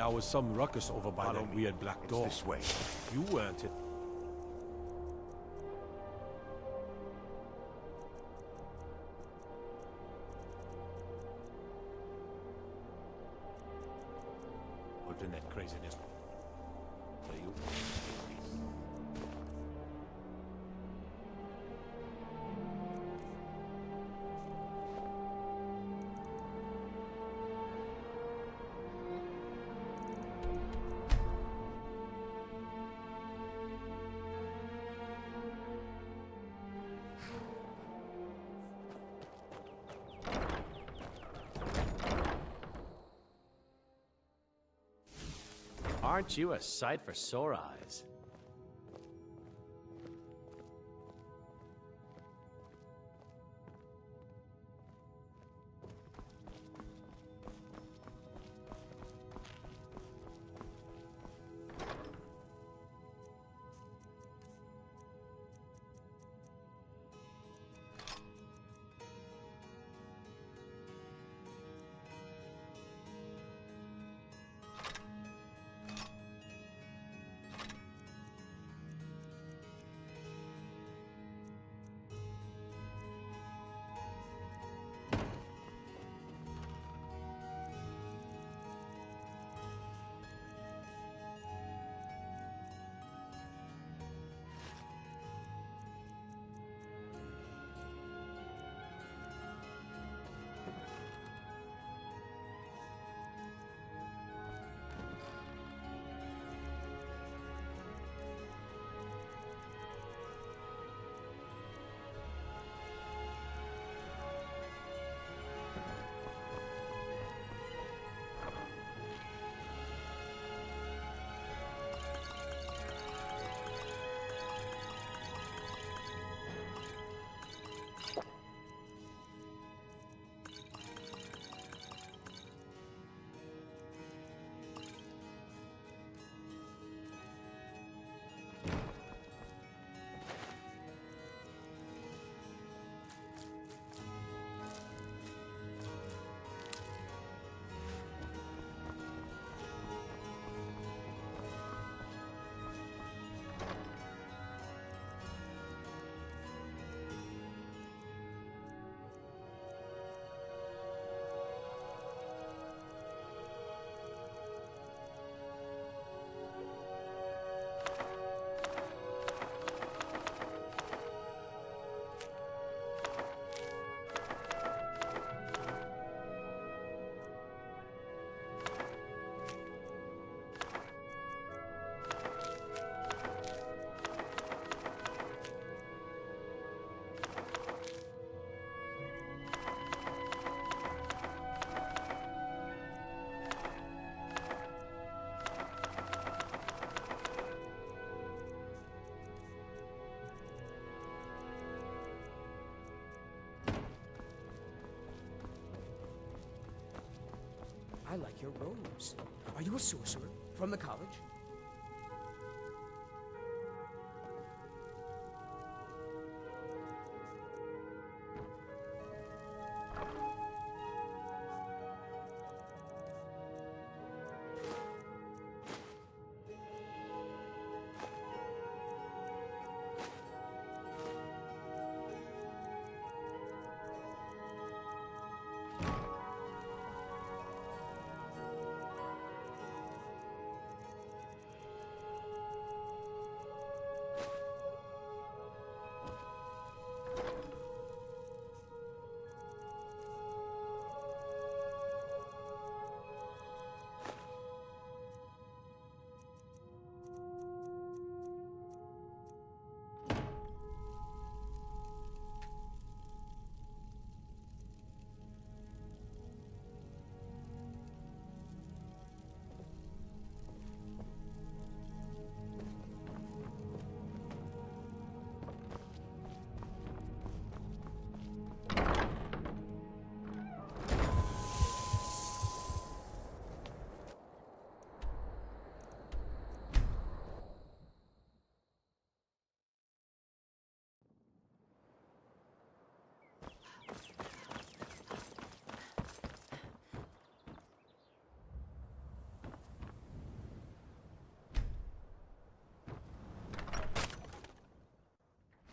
there was some ruckus over by that weird black door. This way. You weren't it. In that craziness. Are you? Aren't you a sight for sore eyes? I like your robes. Are you a sorcerer from the college?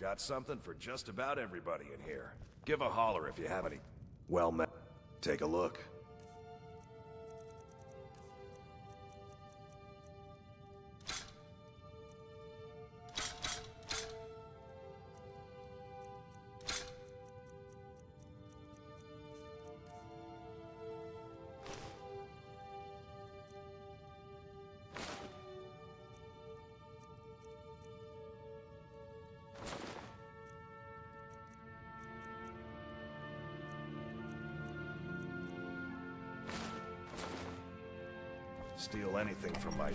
Got something for just about everybody in here. Give a holler if you have any. Well met. Take a look. Steal anything from my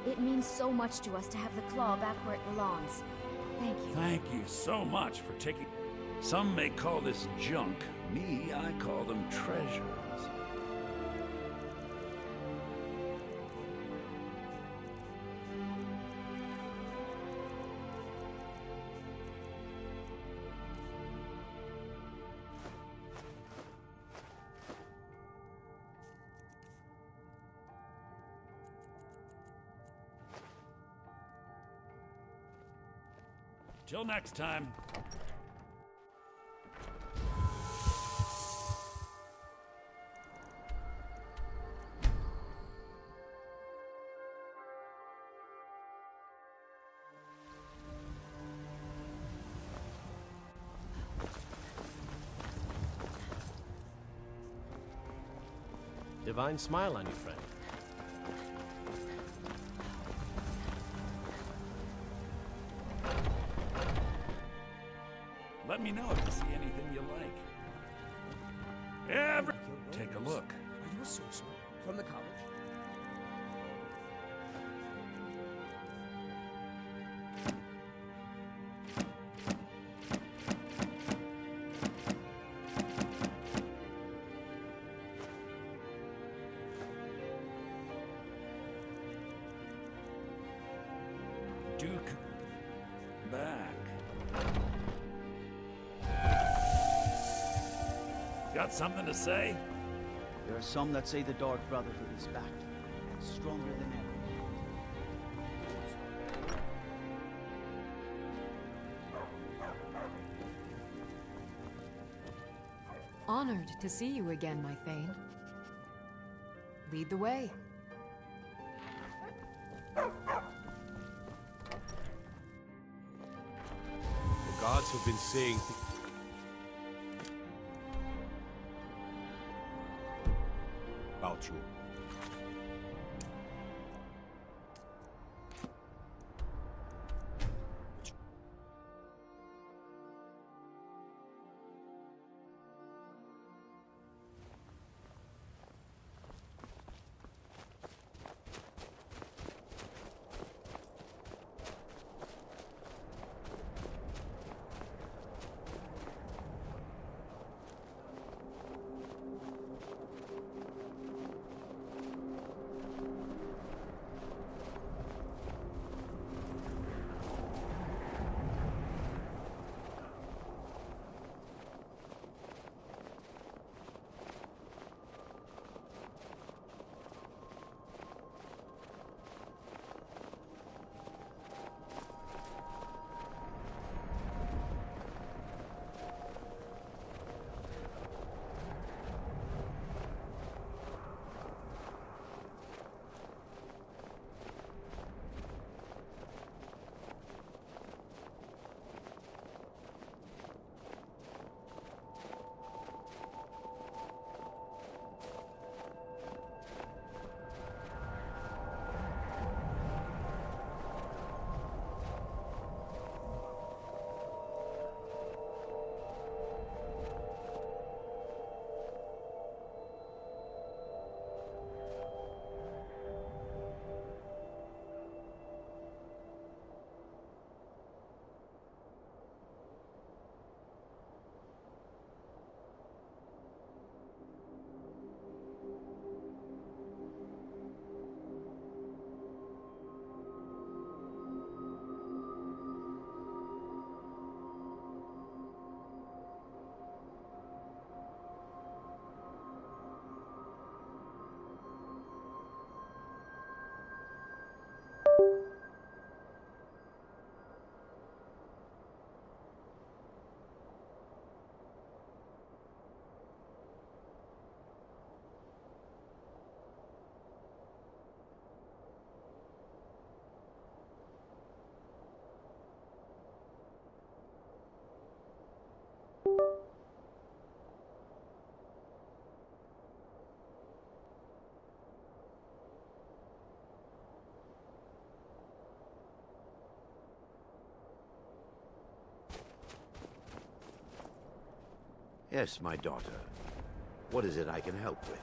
It means so much to us to have the claw back where it belongs. Thank you. Thank you so much for taking... Some may call this junk. Me, I call them treasures. Till next time. Divine smile on you, friend. Let me know if you see anything you like. Take a look. Are you a sorcerer? From the college? Duke. Back. Got something to say? There are some that say the Dark Brotherhood is back, stronger than ever. Honored to see you again, my Thane. Lead the way. The gods have been saying... about you. Yes, my daughter. What is it I can help with?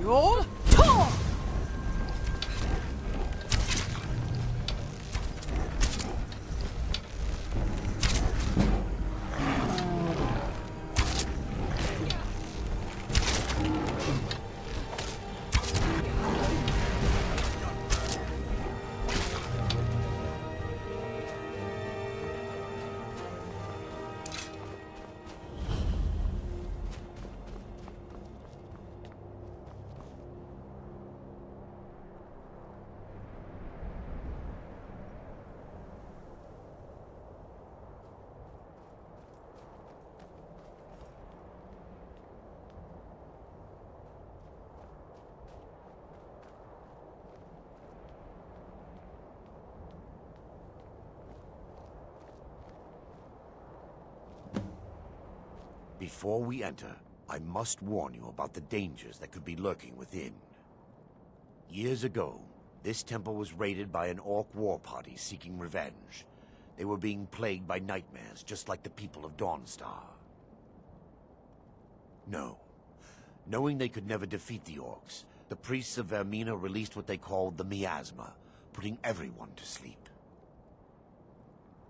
Roll! Tor! Before we enter, I must warn you about the dangers that could be lurking within. Years ago, this temple was raided by an orc war party seeking revenge. They were being plagued by nightmares, just like the people of Dawnstar. No. Knowing they could never defeat the orcs, the priests of Vermina released what they called the miasma, putting everyone to sleep.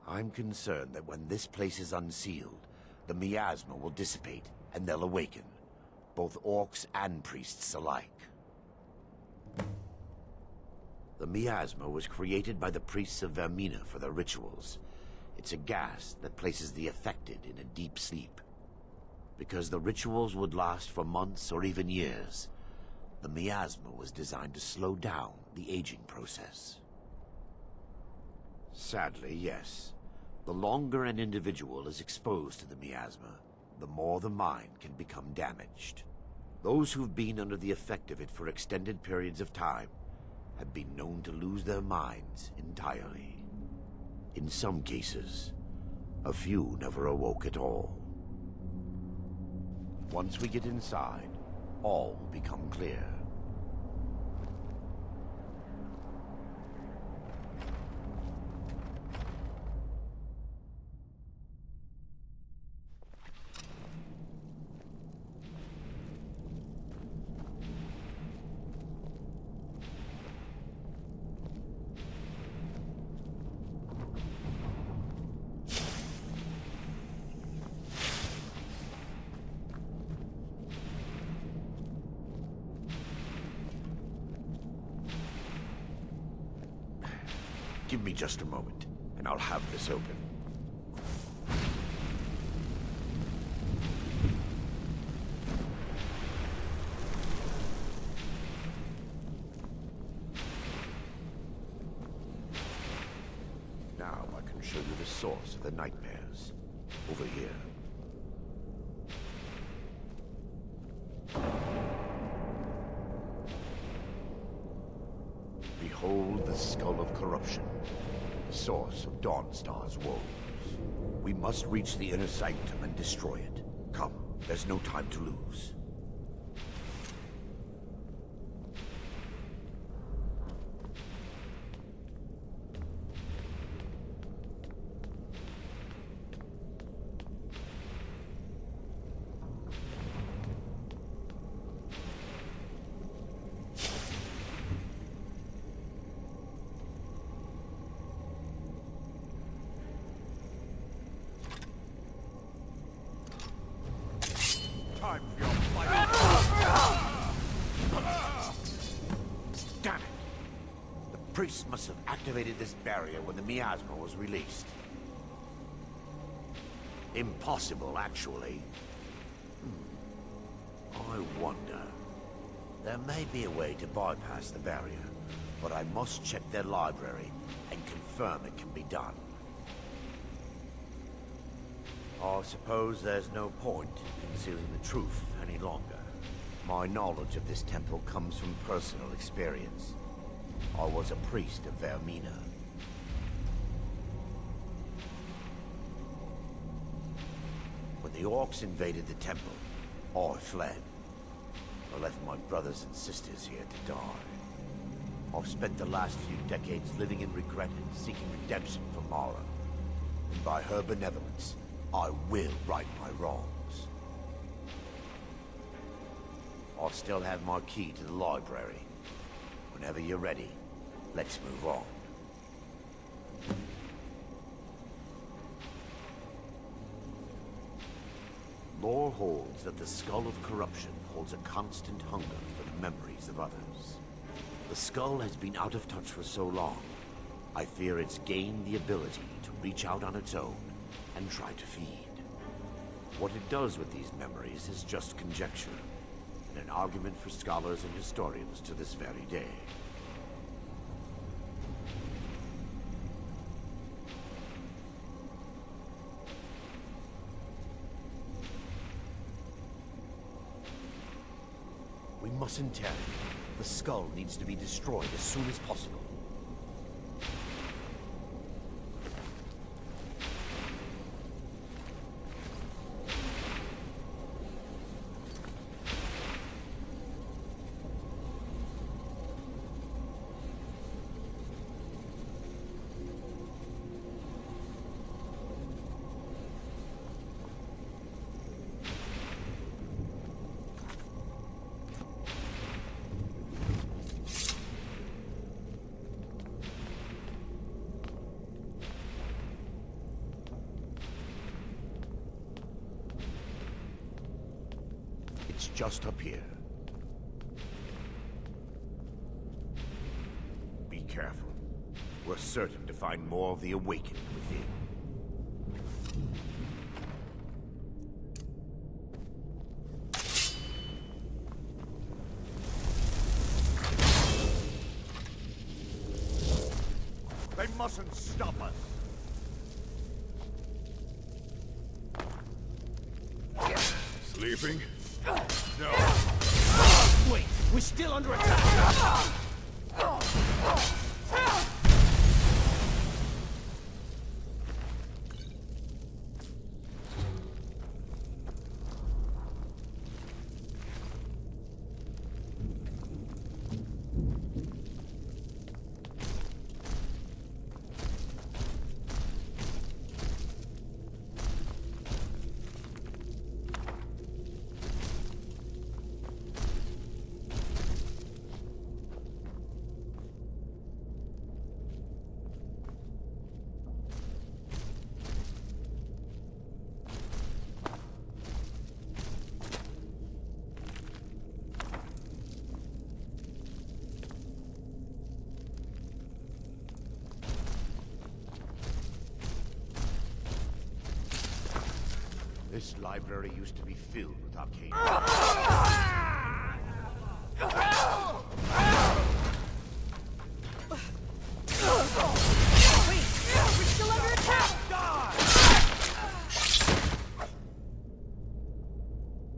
I'm concerned that when this place is unsealed, the miasma will dissipate, and they'll awaken. Both orcs and priests alike. The miasma was created by the priests of Vermina for their rituals. It's a gas that places the affected in a deep sleep. Because the rituals would last for months or even years, the miasma was designed to slow down the aging process. Sadly, yes. The longer an individual is exposed to the miasma, the more the mind can become damaged. Those who've been under the effect of it for extended periods of time have been known to lose their minds entirely. In some cases, a few never awoke at all. Once we get inside, all will become clear. Give me just a moment, and I'll have this open. Now I can show you the source of the nightmares. Over here. Behold the Skull of Corruption, the source of Dawnstar's woes. We must reach the inner sanctum and destroy it. Come, there's no time to lose. Damn it! The priests must have activated this barrier when the miasma was released. Impossible, actually. I wonder. There may be a way to bypass the barrier, but I must check their library and confirm it can be done. I suppose there's no point in concealing the truth any longer. My knowledge of this temple comes from personal experience. I was a priest of Vermina. When the orcs invaded the temple, I fled. I left my brothers and sisters here to die. I've spent the last few decades living in regret and seeking redemption for Mara. And by her benevolence, I will right my wrongs. I still have my key to the library. Whenever you're ready, let's move on. Lore holds that the Skull of Corruption holds a constant hunger for the memories of others. The skull has been out of touch for so long, I fear it's gained the ability to reach out on its own and try to feed. What it does with these memories is just conjecture, and an argument for scholars and historians to this very day. We mustn't tarry. The skull needs to be destroyed as soon as possible. It's just up here. Be careful. We're certain to find more of the Awakened within. They mustn't stop us. Sleeping? No. Wait, we're still under attack! This library used to be filled with arcane. Wait! We're still under attack!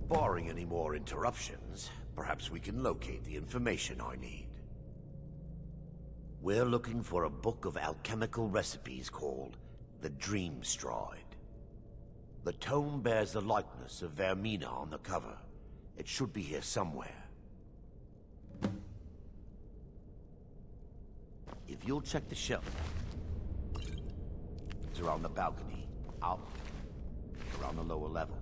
Barring any more interruptions, perhaps we can locate the information I need. We're looking for a book of alchemical recipes called the Dream Stride. The tome bears the likeness of Vermina on the cover. It should be here somewhere. If you'll check the shelf. It's around the balcony, out, around the lower level.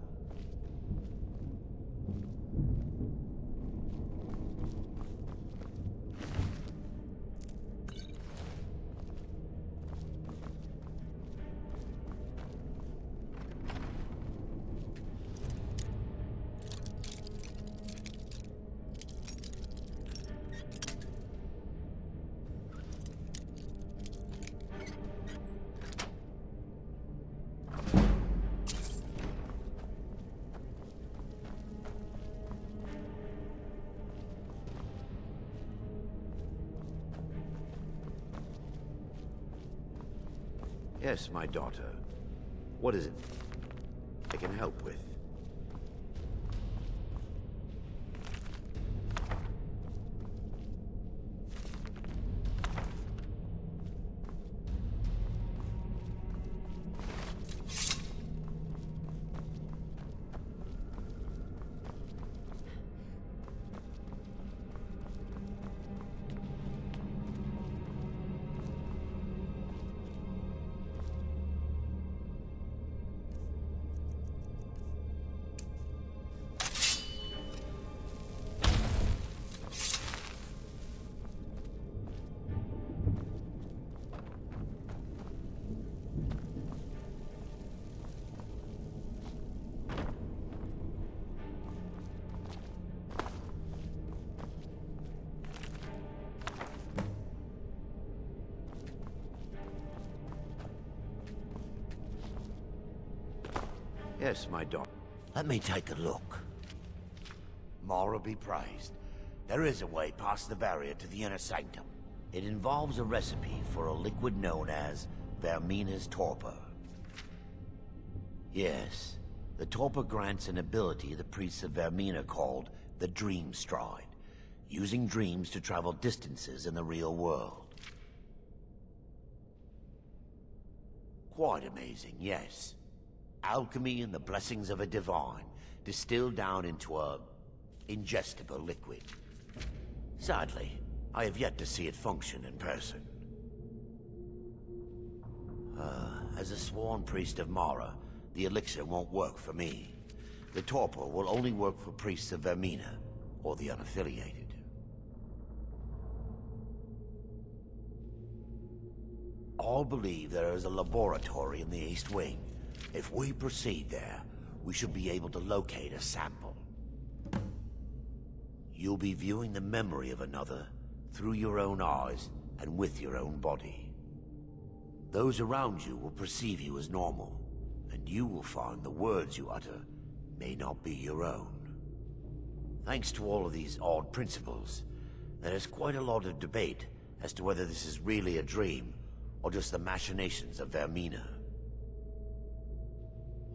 Yes, my daughter. What is it I can help with? Yes, my daughter. Let me take a look. Mara be praised. There is a way past the barrier to the inner sanctum. It involves a recipe for a liquid known as Vermina's torpor. Yes, the torpor grants an ability the priests of Vermina called the Dream Stride, using dreams to travel distances in the real world. Quite amazing, yes. Alchemy and the blessings of a divine, distilled down into a ingestible liquid. Sadly, I have yet to see it function in person. As a sworn priest of Mara, the elixir won't work for me. The torpor will only work for priests of Vermina, or the unaffiliated. All believe there is a laboratory in the East Wing. If we proceed there, we should be able to locate a sample. You'll be viewing the memory of another through your own eyes and with your own body. Those around you will perceive you as normal, and you will find the words you utter may not be your own. Thanks to all of these odd principles, there is quite a lot of debate as to whether this is really a dream or just the machinations of Vermina.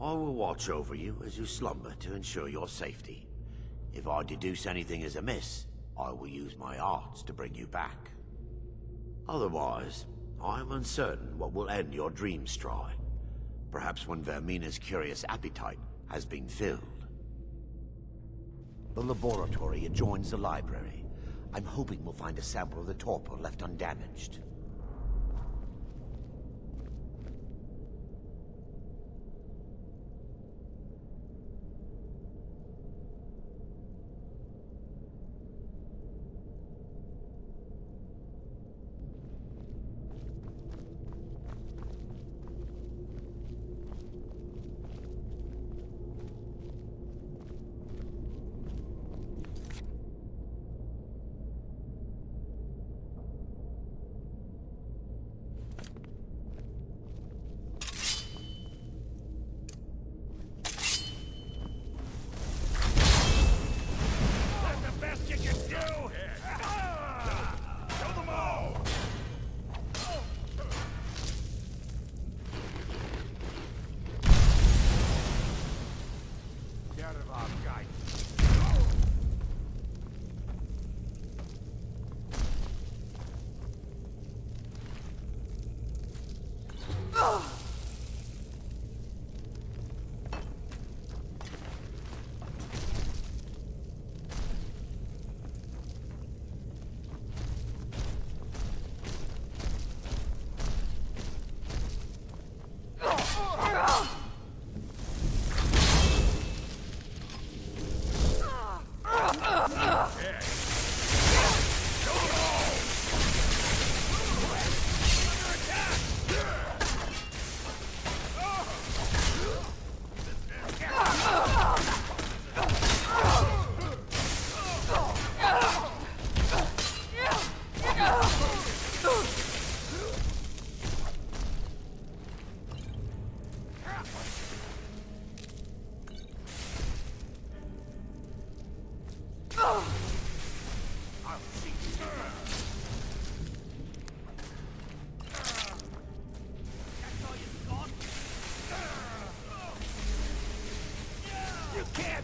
I will watch over you as you slumber to ensure your safety. If I deduce anything is amiss, I will use my arts to bring you back. Otherwise, I am uncertain what will end your dream stride. Perhaps when Vermina's curious appetite has been filled. The laboratory adjoins the library. I'm hoping we'll find a sample of the torpor left undamaged.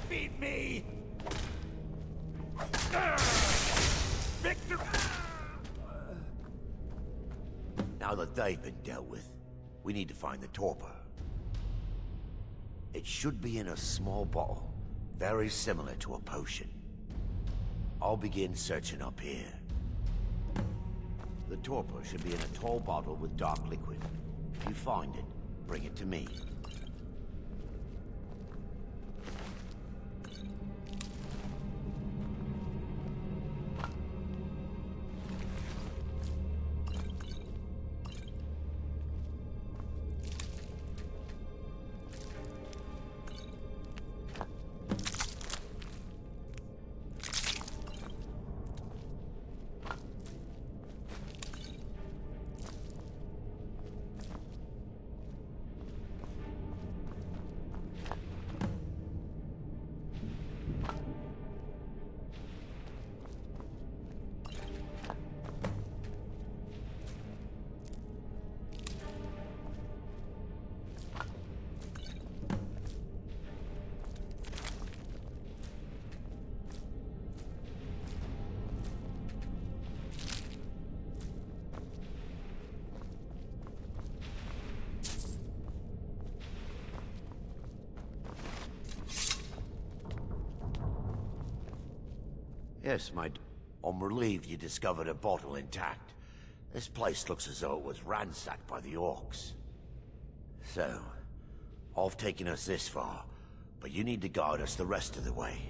defeat me! Victor! Now that they've been dealt with, we need to find the torpor. It should be in a small bottle, very similar to a potion. I'll begin searching up here. The torpor should be in a tall bottle with dark liquid. If you find it, bring it to me. Yes, I'm relieved you discovered a bottle intact. This place looks as though it was ransacked by the orcs. So, I've taken us this far, but you need to guide us the rest of the way.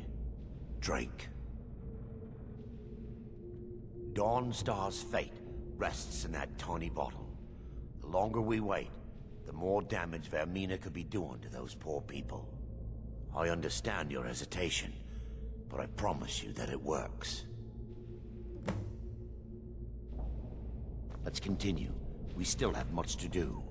Drink. Dawnstar's fate rests in that tiny bottle. The longer we wait, the more damage Vermina could be doing to those poor people. I understand your hesitation, but I promise you that it works. Let's continue. We still have much to do.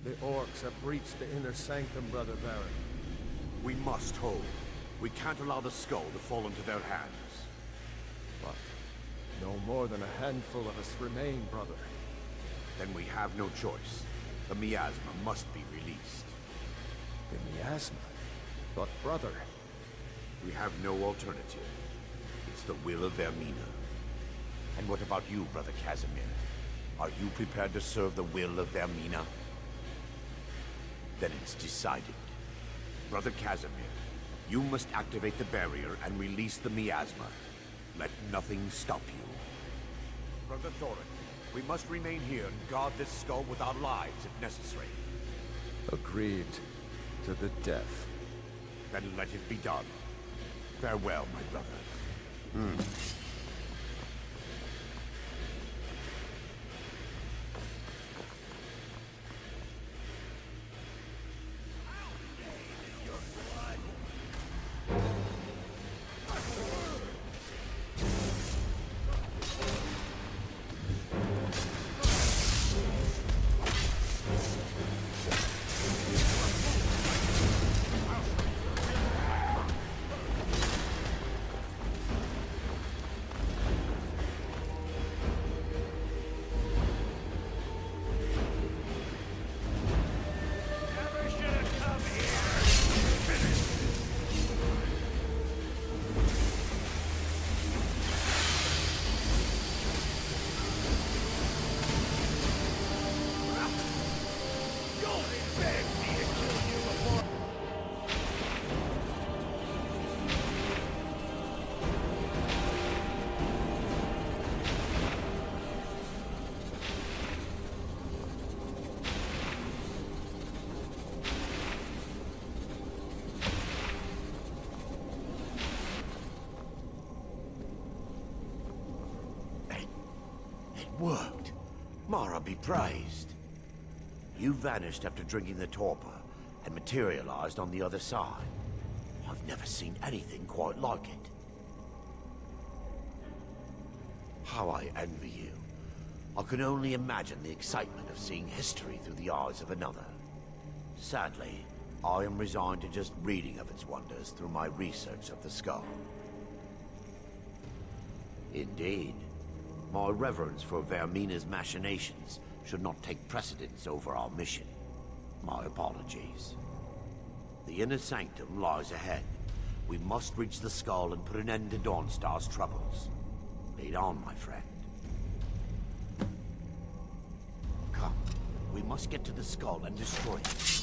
The orcs have breached the inner sanctum, Brother Veren. We must hold. We can't allow the skull to fall into their hands. But no more than a handful of us remain, brother. Then we have no choice. The miasma must be released. The miasma? But brother... We have no alternative. It's the will of Vermina. And what about you, Brother Casimir? Are you prepared to serve the will of Vermina? Then it's decided. Brother Casimir, you must activate the barrier and release the miasma. Let nothing stop you. Brother Thorek, we must remain here and guard this skull with our lives if necessary. Agreed to the death. Then let it be done. Farewell, my brothers. Worked. Mara be praised. You vanished after drinking the torpor and materialized on the other side. I've never seen anything quite like it. How I envy you. I can only imagine the excitement of seeing history through the eyes of another. Sadly, I am resigned to just reading of its wonders through my research of the skull. Indeed. My reverence for Vermina's machinations should not take precedence over our mission. My apologies. The inner sanctum lies ahead. We must reach the skull and put an end to Dawnstar's troubles. Lead on, my friend. Come. We must get to the skull and destroy it.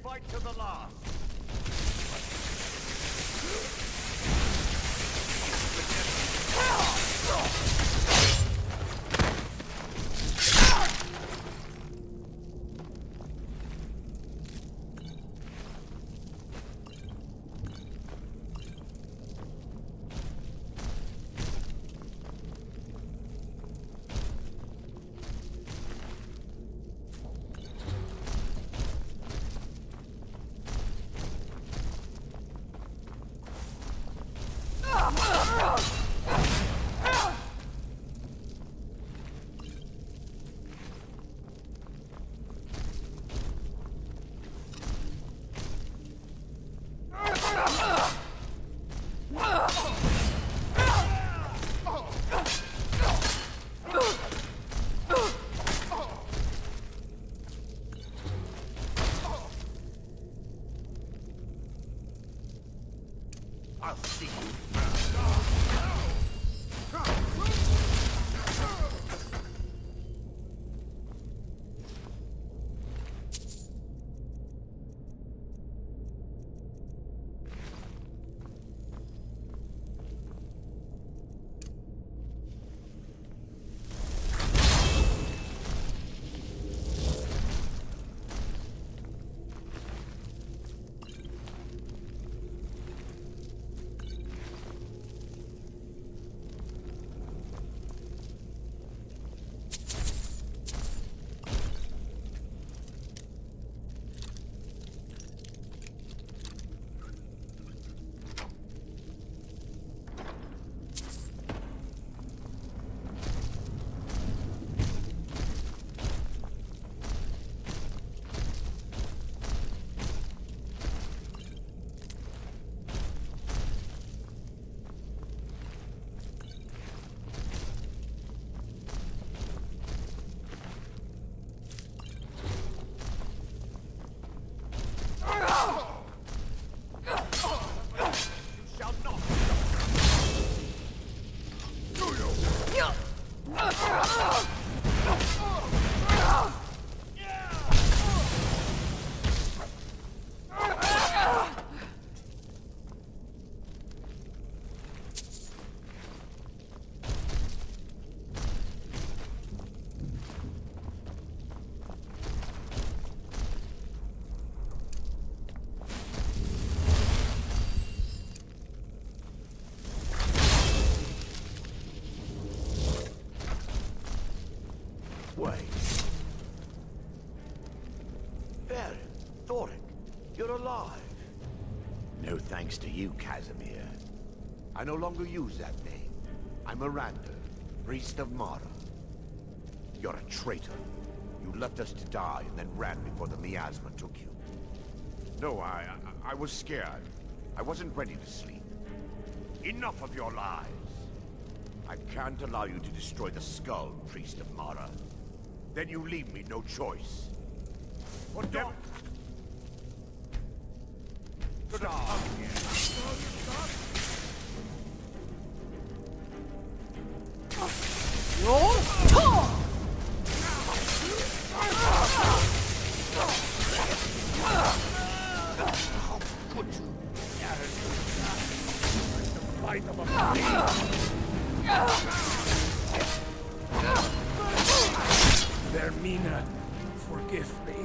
Fight to the last. I'll see you. Veren, Thorek, you're alive. No thanks to you, Casimir. I no longer use that name. I'm Miranda, priest of Mara. You're a traitor. You left us to die and then ran before the miasma took you. No, I was scared. I wasn't ready to sleep. Enough of your lies. I can't allow you to destroy the skull, priest of Mara. Then you leave me no choice. What don't? Stop. How could you? Fight of a Vermina, forgive me.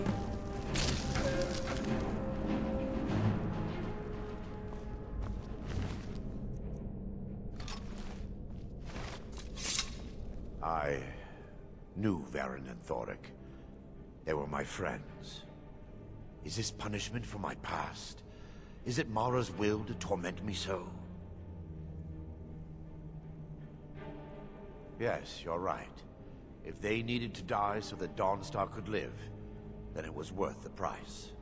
I knew Veren and Thorek. They were my friends. Is this punishment for my past? Is it Mara's will to torment me so? Yes, you're right. If they needed to die so that Dawnstar could live, then it was worth the price.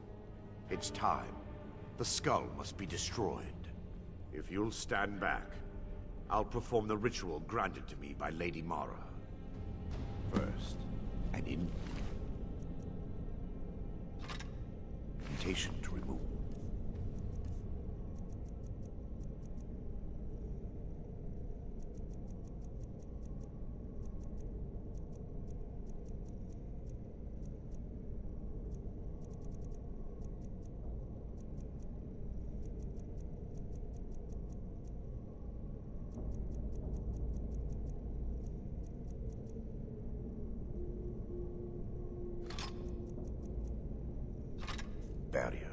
It's time. The skull must be destroyed. If you'll stand back, I'll perform the ritual granted to me by Lady Mara. First, an invitation to remove. Barrier.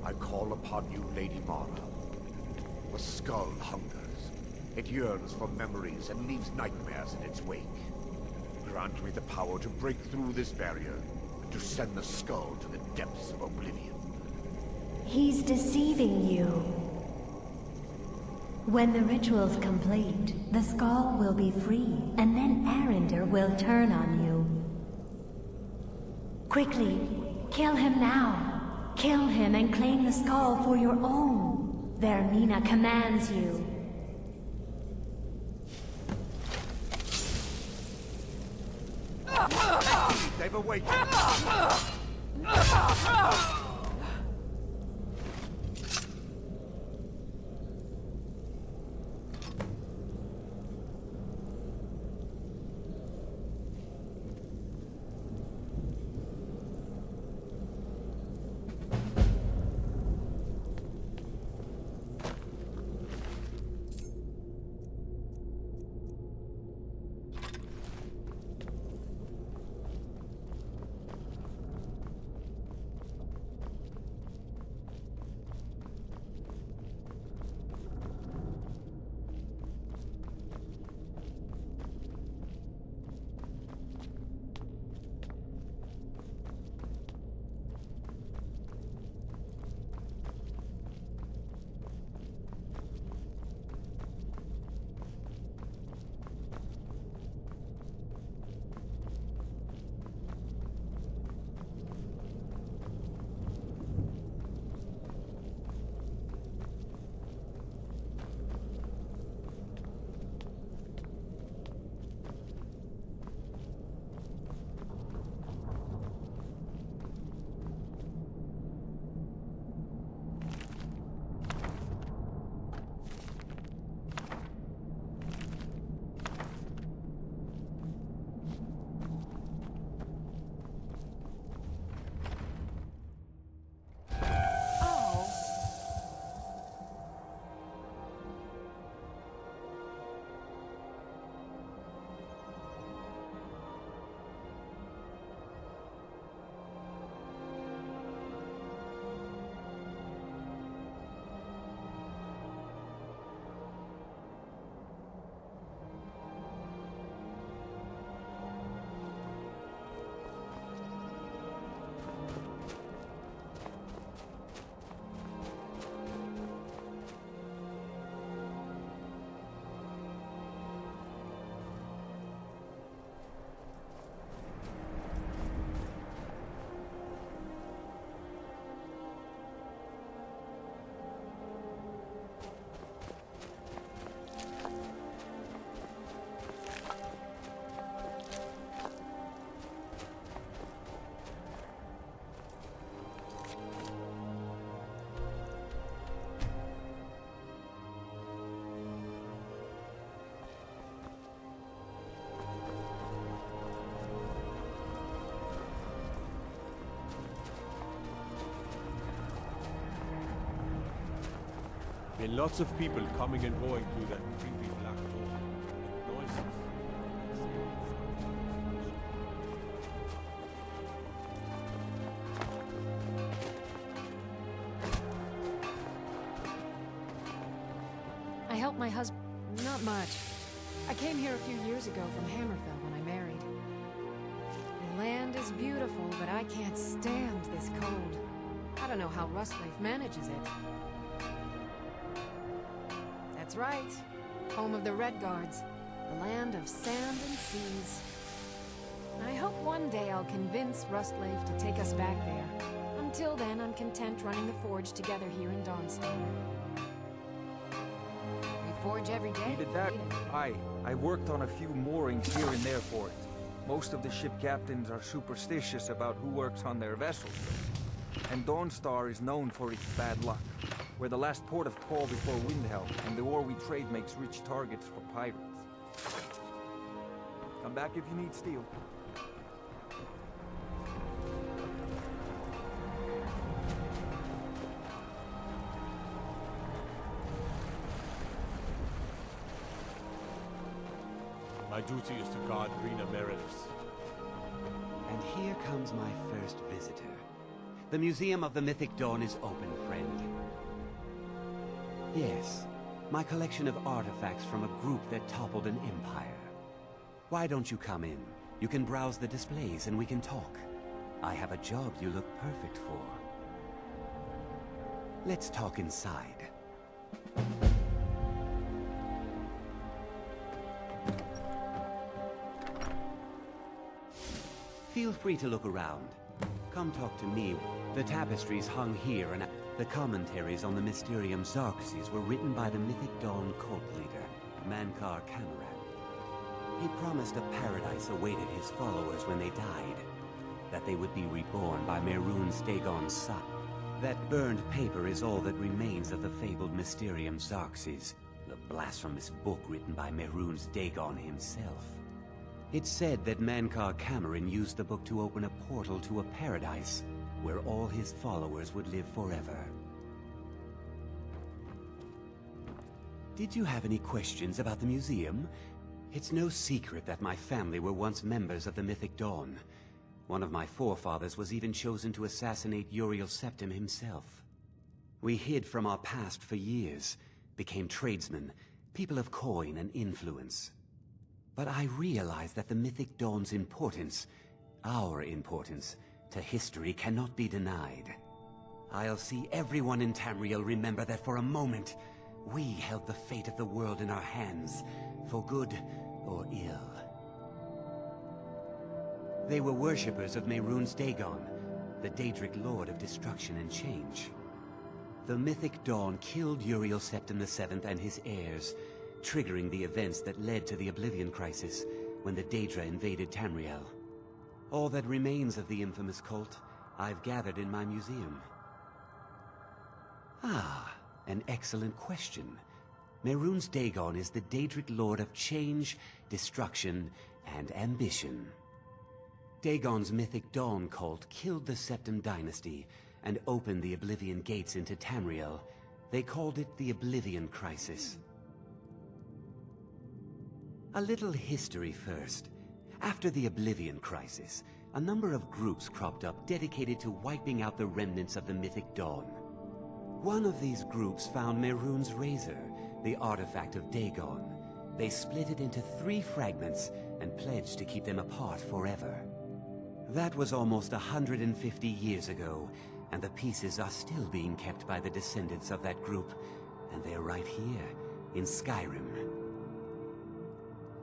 I call upon you, Lady Mara. The skull hungers. It yearns for memories and leaves nightmares in its wake. Grant me the power to break through this barrier and to send the skull to the depths of oblivion. He's deceiving you. When the ritual's complete, the skull will be free, and then Arender will turn on you. Quickly, kill him now. Kill him and claim the skull for your own. Vermina commands you. They've awakened. Been lots of people coming and going through that creepy black door. And noises. I helped my husband. Not much. I came here a few years ago from Hammerfell when I married. The land is beautiful, but I can't stand this cold. I don't know how Rustleaf manages it. That's right. Home of the Red Guards. The land of sand and seas. I hope one day I'll convince Rustleaf to take us back there. Until then, I'm content running the forge together here in Dawnstar. We forge every day. Did that? I worked on a few moorings here and there for it. Most of the ship captains are superstitious about who works on their vessels. And Dawnstar is known for its bad luck. We're the last port of call before Windhelm, and the ore we trade makes rich targets for pirates. Come back if you need steel. My duty is to guard Green Emeritus. And here comes my first visitor. The Museum of the Mythic Dawn is open, friend. Yes, my collection of artifacts from a group that toppled an empire. Why don't you come in? You can browse the displays and we can talk. I have a job you look perfect for. Let's talk inside. Feel free to look around. Come talk to me. The tapestries hung here and the commentaries on the Mysterium Xarxes were written by the Mythic Dawn cult leader, Mankar Cameron. He promised a paradise awaited his followers when they died, that they would be reborn by Mehrunes Dagon's son. That burned paper is all that remains of the fabled Mysterium Xarxes, the blasphemous book written by Mehrunes Dagon himself. It's said that Mankar Cameron used the book to open a portal to a paradise, where all his followers would live forever. Did you have any questions about the museum? It's no secret that my family were once members of the Mythic Dawn. One of my forefathers was even chosen to assassinate Uriel Septim himself. We hid from our past for years, became tradesmen, people of coin and influence. But I realized that the Mythic Dawn's importance, our importance, to history cannot be denied. I'll see everyone in Tamriel remember that for a moment, we held the fate of the world in our hands, for good or ill. They were worshippers of Mehrunes Dagon, the Daedric Lord of Destruction and Change. The Mythic Dawn killed Uriel Septim VII and his heirs, triggering the events that led to the Oblivion Crisis when the Daedra invaded Tamriel. All that remains of the infamous cult, I've gathered in my museum. Ah, an excellent question. Mehrunes Dagon is the Daedric Lord of Change, Destruction, and Ambition. Dagon's Mythic Dawn cult killed the Septim dynasty and opened the Oblivion Gates into Tamriel. They called it the Oblivion Crisis. A little history first. After the Oblivion Crisis, a number of groups cropped up dedicated to wiping out the remnants of the Mythic Dawn. One of these groups found Mehrunes' razor, the artifact of Dagon. They split it into 3 fragments and pledged to keep them apart forever. That was almost 150 years ago, and the pieces are still being kept by the descendants of that group, and they're right here, in Skyrim.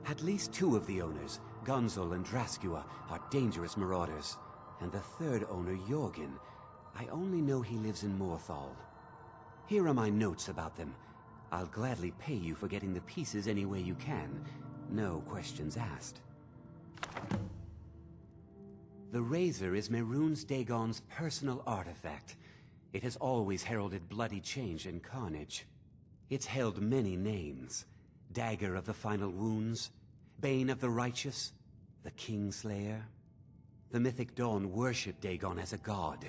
At least 2 of the owners, Ghunzul and Drascua, are dangerous marauders, and the 3rd owner, Jorgen, I only know he lives in Morthal. Here are my notes about them. I'll gladly pay you for getting the pieces any way you can. No questions asked. The razor is Mehrunes Dagon's personal artifact. It has always heralded bloody change and carnage. It's held many names. Dagger of the Final Wounds, Bane of the Righteous, the Kingslayer. The Mythic Dawn worshipped Dagon as a god.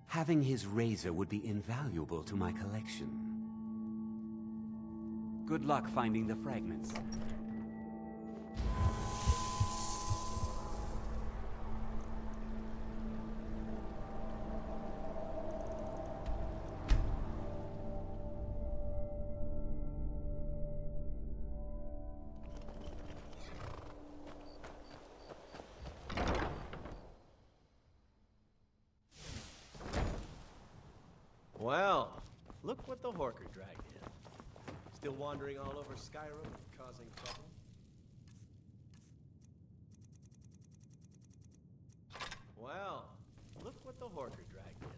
Having his razor would be invaluable to my collection. Good luck finding the fragments. Well, look what the Horker dragged in. Still wandering all over Skyrim and causing trouble? Well, look what the Horker dragged in.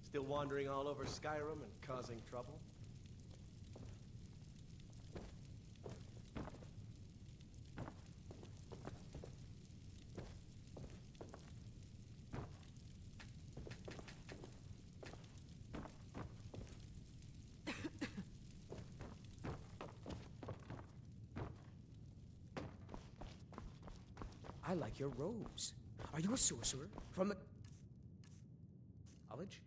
Still wandering all over Skyrim and causing trouble? I like your robes. Are you a sorcerer from the college?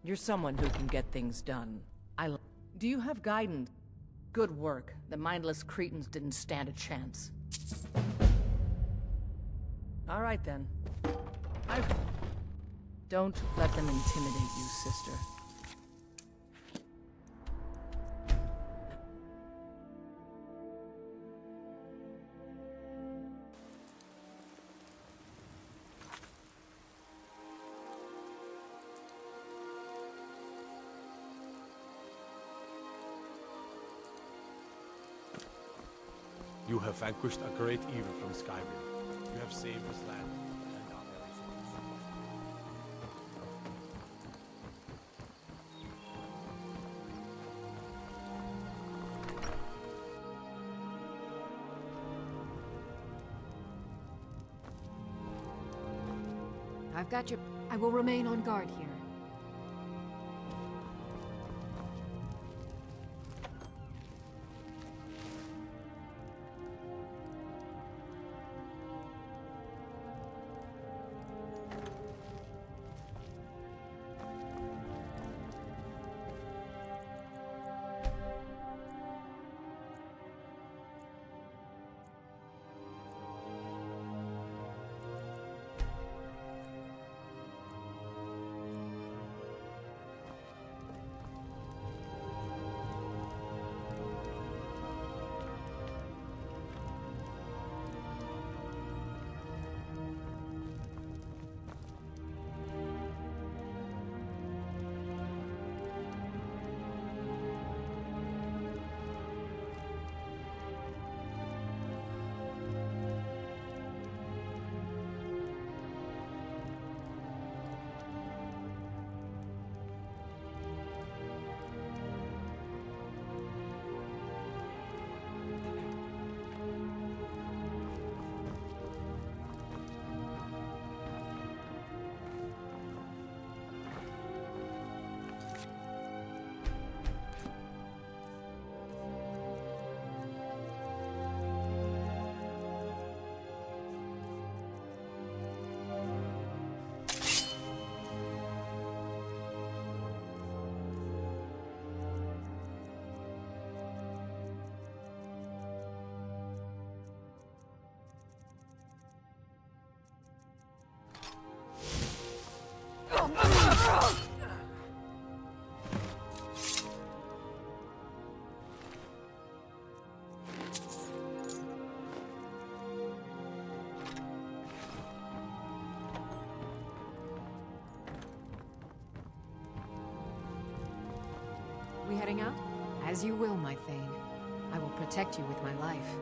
You're someone who can get things done. Do you have guidance? Good work. The mindless cretins didn't stand a chance. All right, then. Don't let them intimidate you, sister. You have vanquished a great evil from Skyrim. You have saved this land and our very souls. I've got your... I will remain on guard here. We heading out? As you will, my Thane. I will protect you with my life.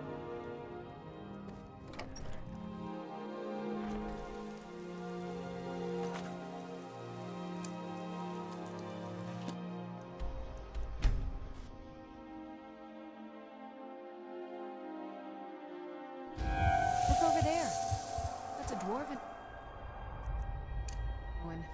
Look over there. That's a dwarven... one.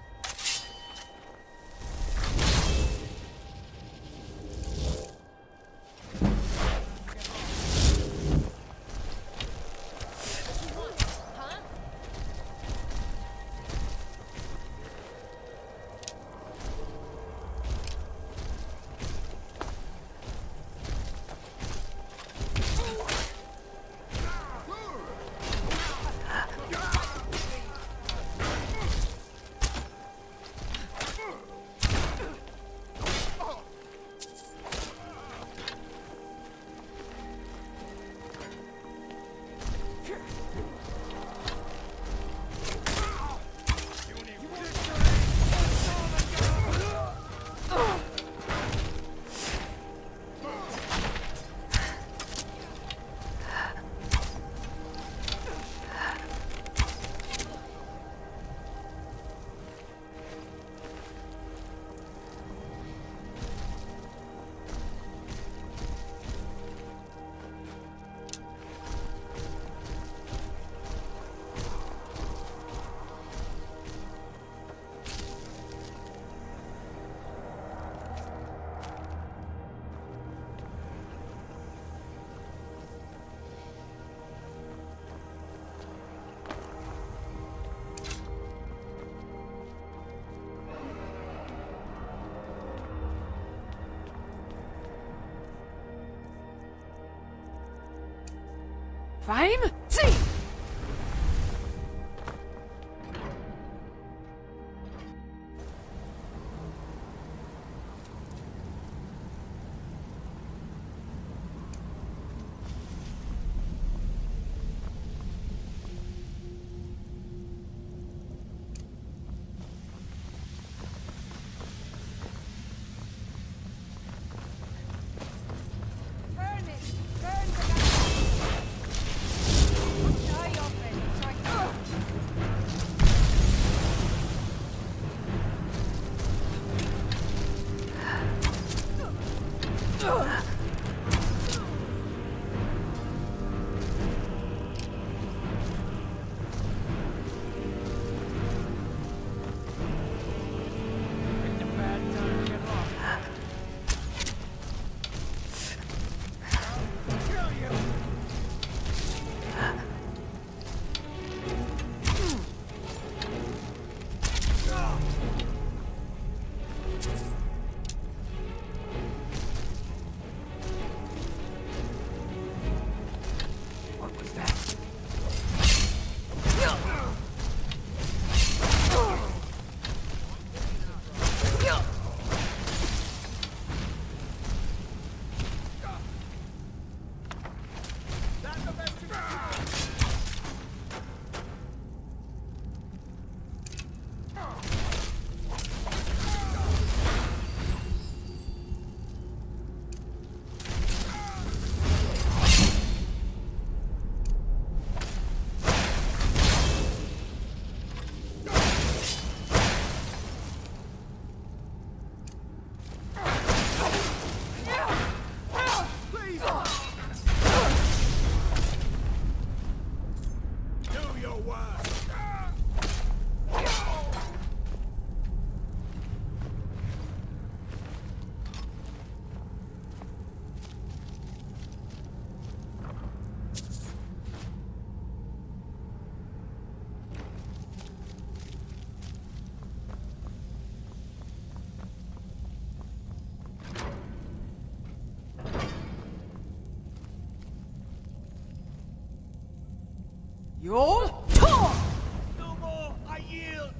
Fine. See. You'll talk! No more! I yield!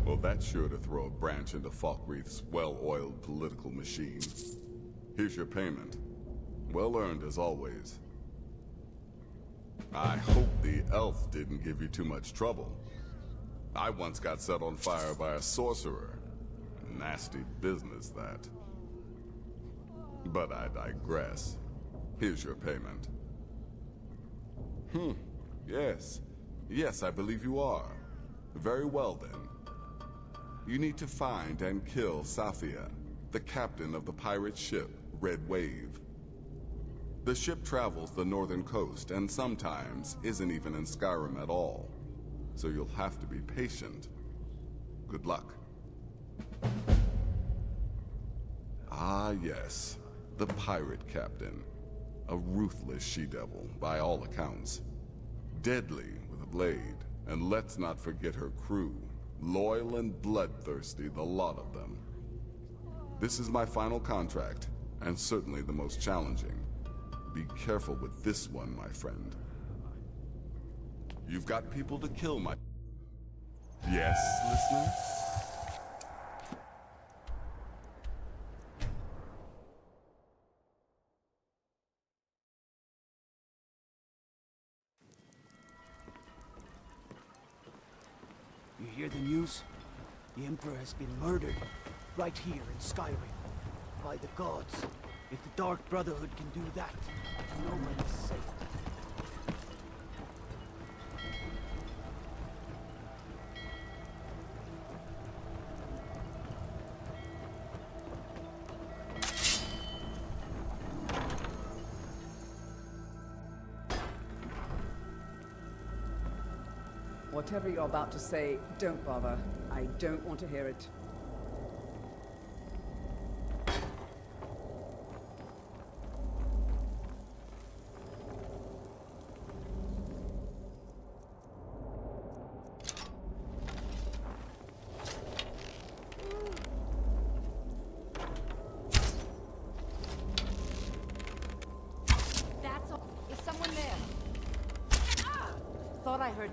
Well, that's sure to throw a branch into Falkreath's well-oiled political machine. Here's your payment. Well earned as always. I hope the elf didn't give you too much trouble. I once got set on fire by a sorcerer. Nasty business, that. But I digress. Here's your payment. Yes. Yes, I believe you are. Very well, then. You need to find and kill Safia, the captain of the pirate ship, Red Wave. The ship travels the northern coast and sometimes isn't even in Skyrim at all. So you'll have to be patient. Good luck. Ah, yes. The pirate captain. A ruthless she-devil, by all accounts. Deadly with a blade. And let's not forget her crew. Loyal and bloodthirsty, the lot of them. This is my final contract, and certainly the most challenging. Be careful with this one, my friend. You've got people to kill, my... Yes, listener? You hear the news? The Emperor has been murdered, right here in Skyrim. By the gods. If the Dark Brotherhood can do that, nobody's safe. Whatever you're about to say, don't bother. I don't want to hear it. That's all. Is someone there? Thought I heard.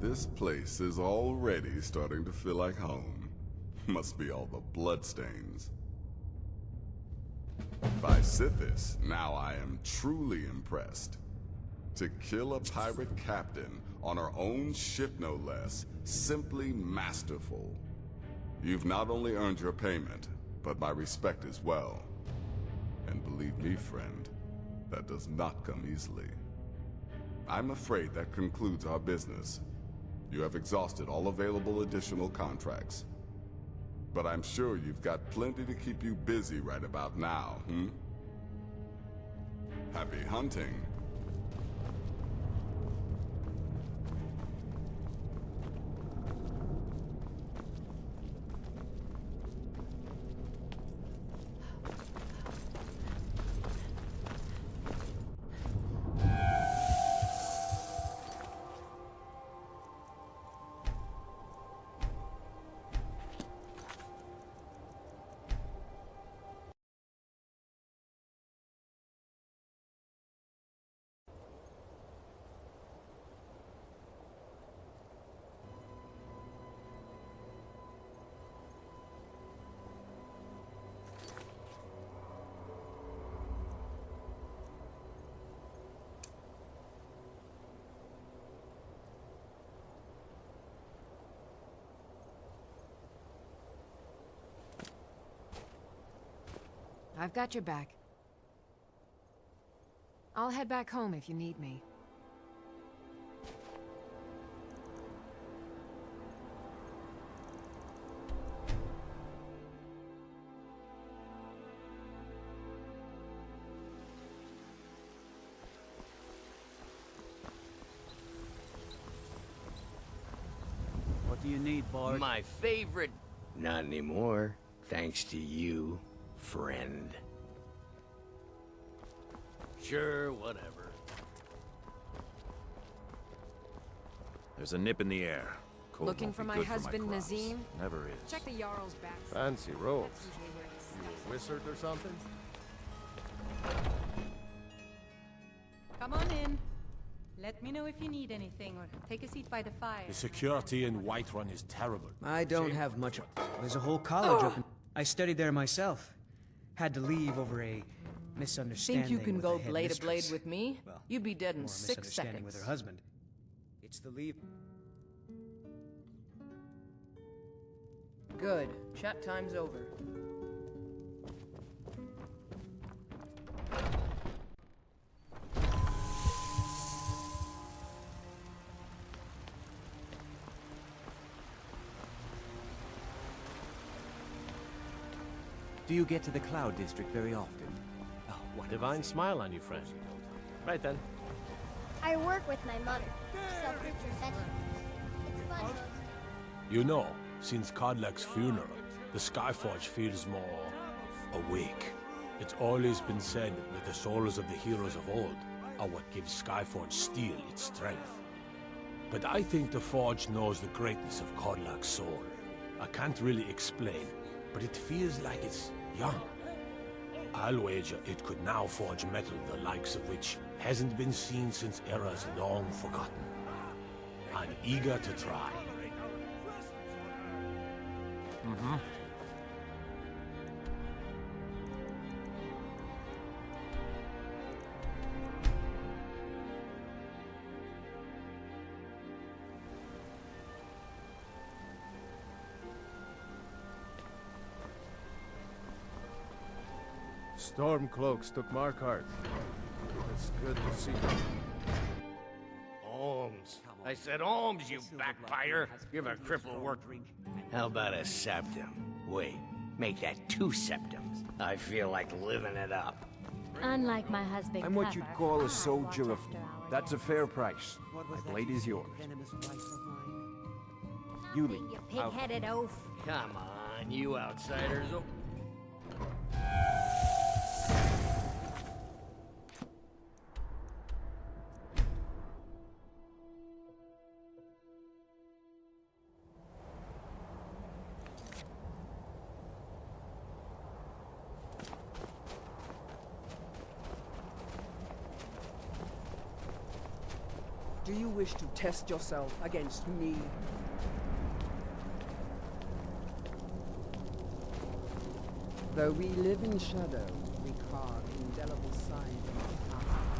This place is already starting to feel like home. Must be all the bloodstains. By Sithis, now I am truly impressed. To kill a pirate captain on our own ship no less, simply masterful. You've not only earned your payment, but my respect as well. And believe me, friend, that does not come easily. I'm afraid that concludes our business. You have exhausted all available additional contracts. But I'm sure you've got plenty to keep you busy right about now, Happy hunting. I've got your back. I'll head back home if you need me. What do you need, Bard? My favorite. Not anymore, thanks to you, friend. Sure, whatever. There's a nip in the air. Cold Looking won't for be my good husband, crops. Nazim? Never is. Check the Jarl's back. Fancy robes. You a wizard or something? Come on in. Let me know if you need anything, or take a seat by the fire. The security in Whiterun is terrible. I don't have much. There's a whole college open. I studied there myself. Had to leave over a misunderstanding. Think you can with go the head blade to mistress. blade with me? Well, You'd be dead in or a 6 misunderstanding seconds. with her husband. It's the leave. Good. Chat time's over. Do you get to the Cloud District very often? Oh, what divine smile on you, friend. Right then. I work with my mother. Sell fruits and vegetables. It's fun most days. You know, since Kodlak's funeral, the Skyforge feels more awake. It's always been said that the souls of the heroes of old are what gives Skyforge steel its strength. But I think the Forge knows the greatness of Kodlak's soul. I can't really explain, but it feels like it's young. I'll wager it could now forge metal the likes of which hasn't been seen since eras long forgotten. I'm eager to try. Mm-hmm. Stormcloaks took Markarth. It's good to see you. Ohms. I said ohms, you backbiter. Give a cripple work. How about a septum? Wait, make that 2 septums. I feel like living it up. Unlike my husband, I'm what you'd Clever, call I a soldier of... watch after our That's a fair price. My blade is yours. You lead. You pig-headed oaf. Come on, you outsiders. Do you wish to test yourself against me? Though we live in shadow, we carve indelible signs in our past.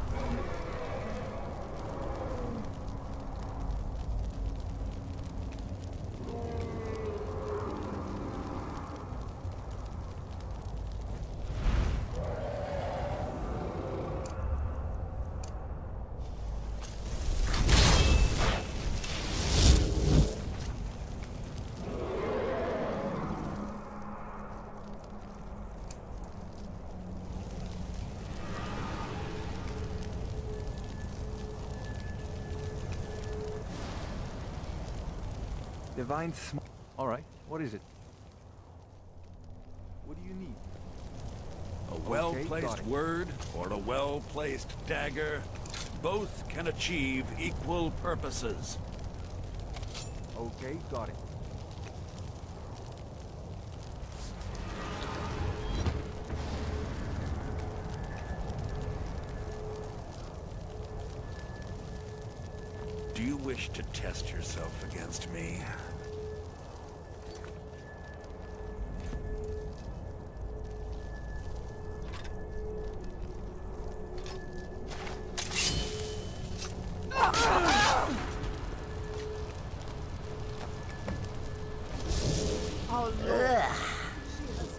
Divine sm... Alright, what is it? What do you need? A well-placed word or a well-placed dagger, both can achieve equal purposes. Okay, got it. Do you wish to test yourself against me?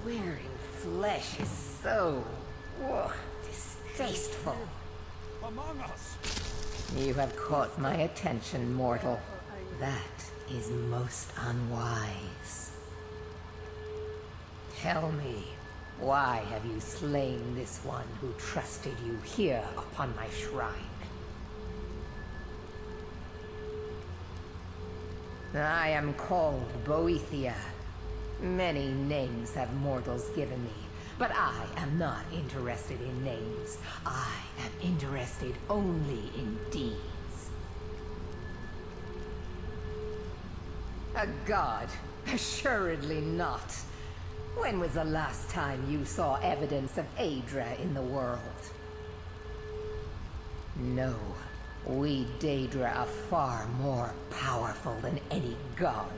Wearing flesh is so distasteful. Among us! You have caught my attention, mortal. That is most unwise. Tell me, why have you slain this one who trusted you here upon my shrine? I am called Boethiah. Many names have mortals given me, but I am not interested in names. I am interested only in deeds. A god? Assuredly not. When was the last time you saw evidence of Aedra in the world? No, we Daedra are far more powerful than any god.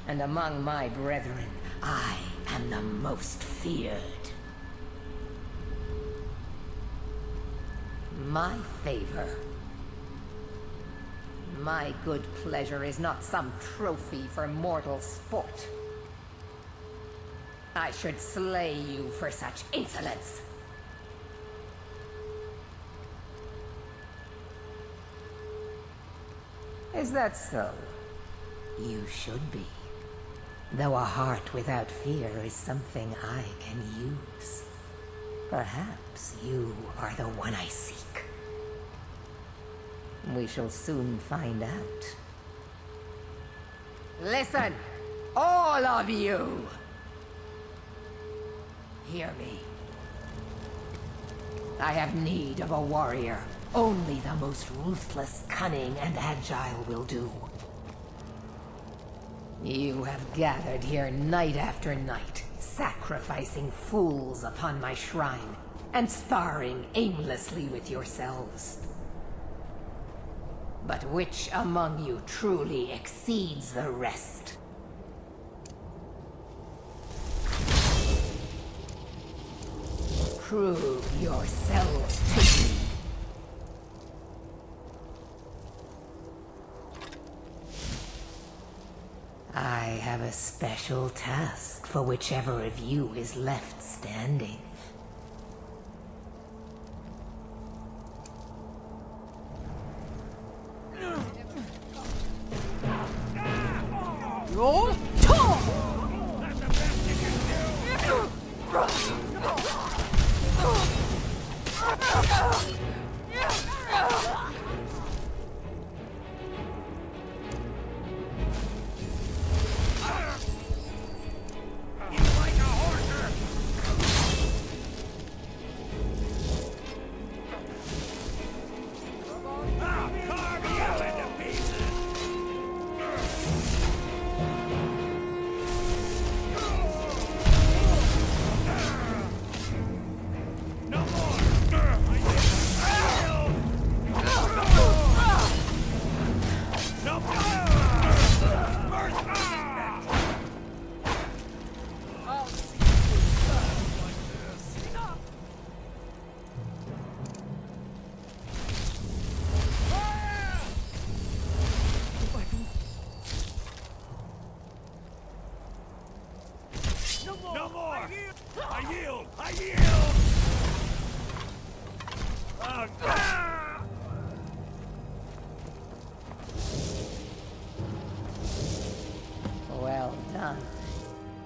And among my brethren, I am the most feared. My favor. My good pleasure is not some trophy for mortal sport. I should slay you for such insolence. Is that so? You should be. Though a heart without fear is something I can use. Perhaps you are the one I seek. We shall soon find out. Listen, all of you! Hear me. I have need of a warrior. Only the most ruthless, cunning, and agile will do. You have gathered here night after night, sacrificing fools upon my shrine, and sparring aimlessly with yourselves. But which among you truly exceeds the rest? Prove yourselves to me. I have a special task for whichever of you is left standing. Roll! That's the best you can do! No more! I yield! I yield! Well done.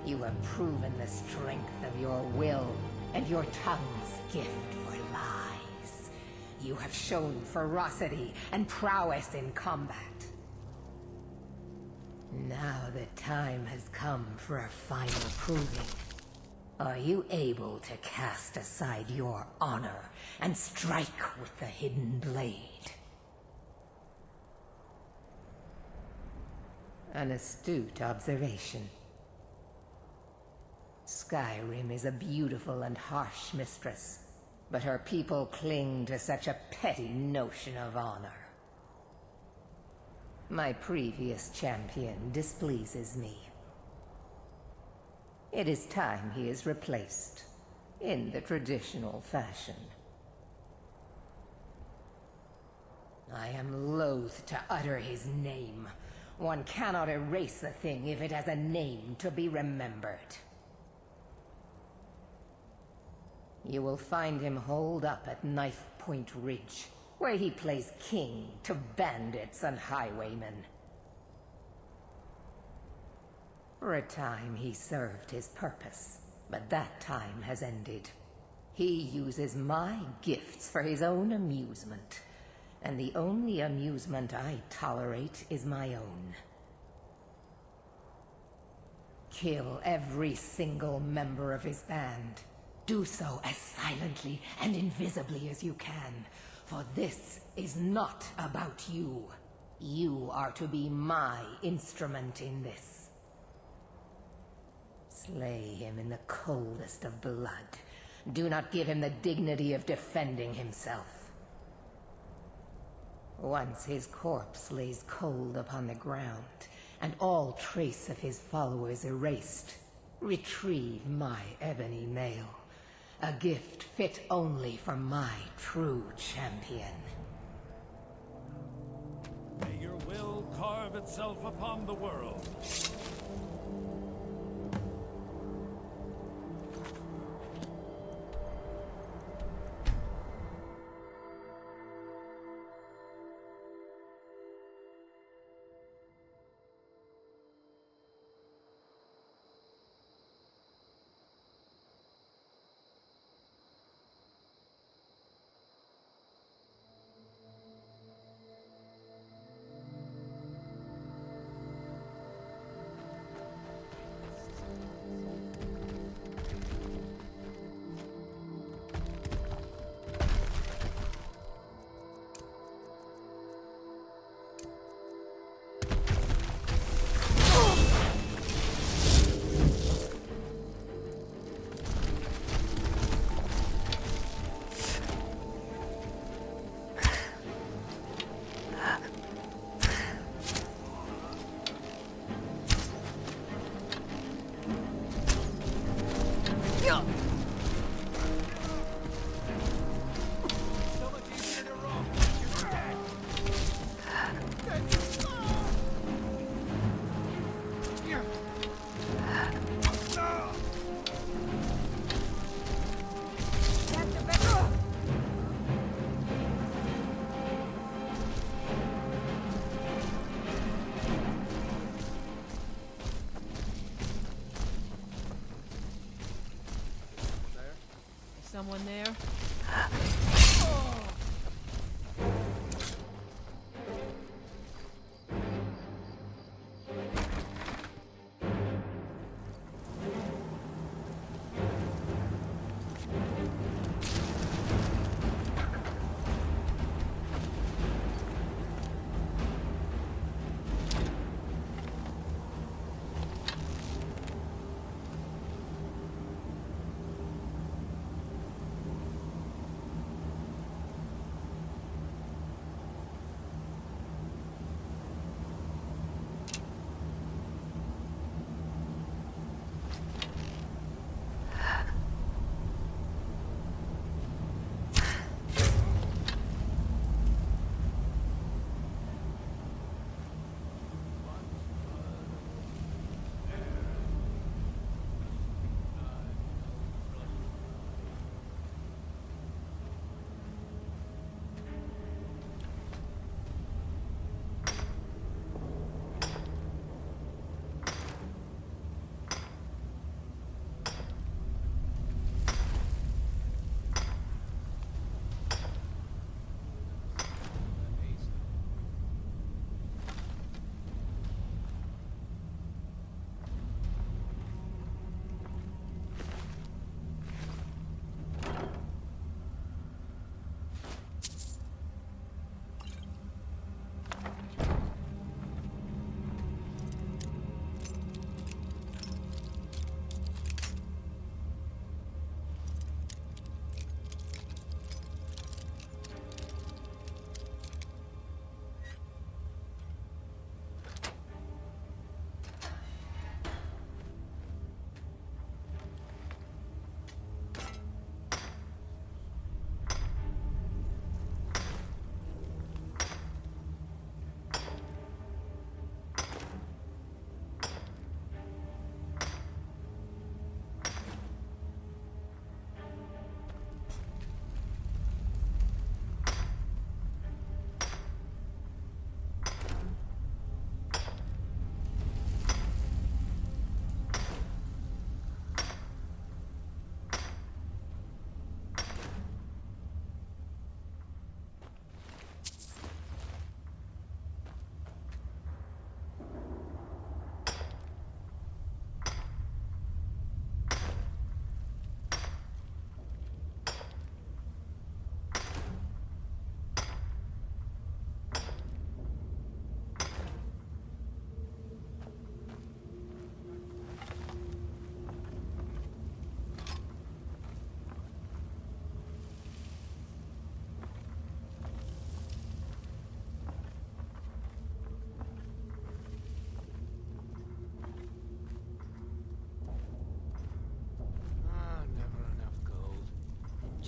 You have proven the strength of your will and your tongue's gift for lies. You have shown ferocity and prowess in combat. Now the time has come for a final proving. Are you able to cast aside your honor and strike with the hidden blade? An astute observation. Skyrim is a beautiful and harsh mistress, but her people cling to such a petty notion of honor. My previous champion displeases me. It is time he is replaced, in the traditional fashion. I am loath to utter his name. One cannot erase the thing if it has a name to be remembered. You will find him holed up at Knife Point Ridge, where he plays king to bandits and highwaymen. For a time he served his purpose, but that time has ended. He uses my gifts for his own amusement, and the only amusement I tolerate is my own. Kill every single member of his band. Do so as silently and invisibly as you can, for this is not about you. You are to be my instrument in this. Slay him in the coldest of blood. Do not give him the dignity of defending himself. Once his corpse lays cold upon the ground, and all trace of his followers erased, retrieve my ebony mail. A gift fit only for my true champion. May your will carve itself upon the world. Someone there?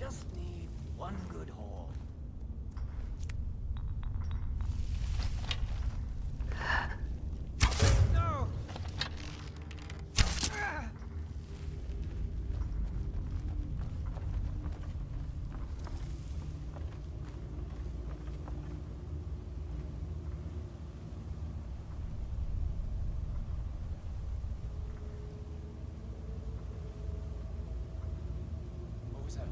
Just need one good haul. No! What was that?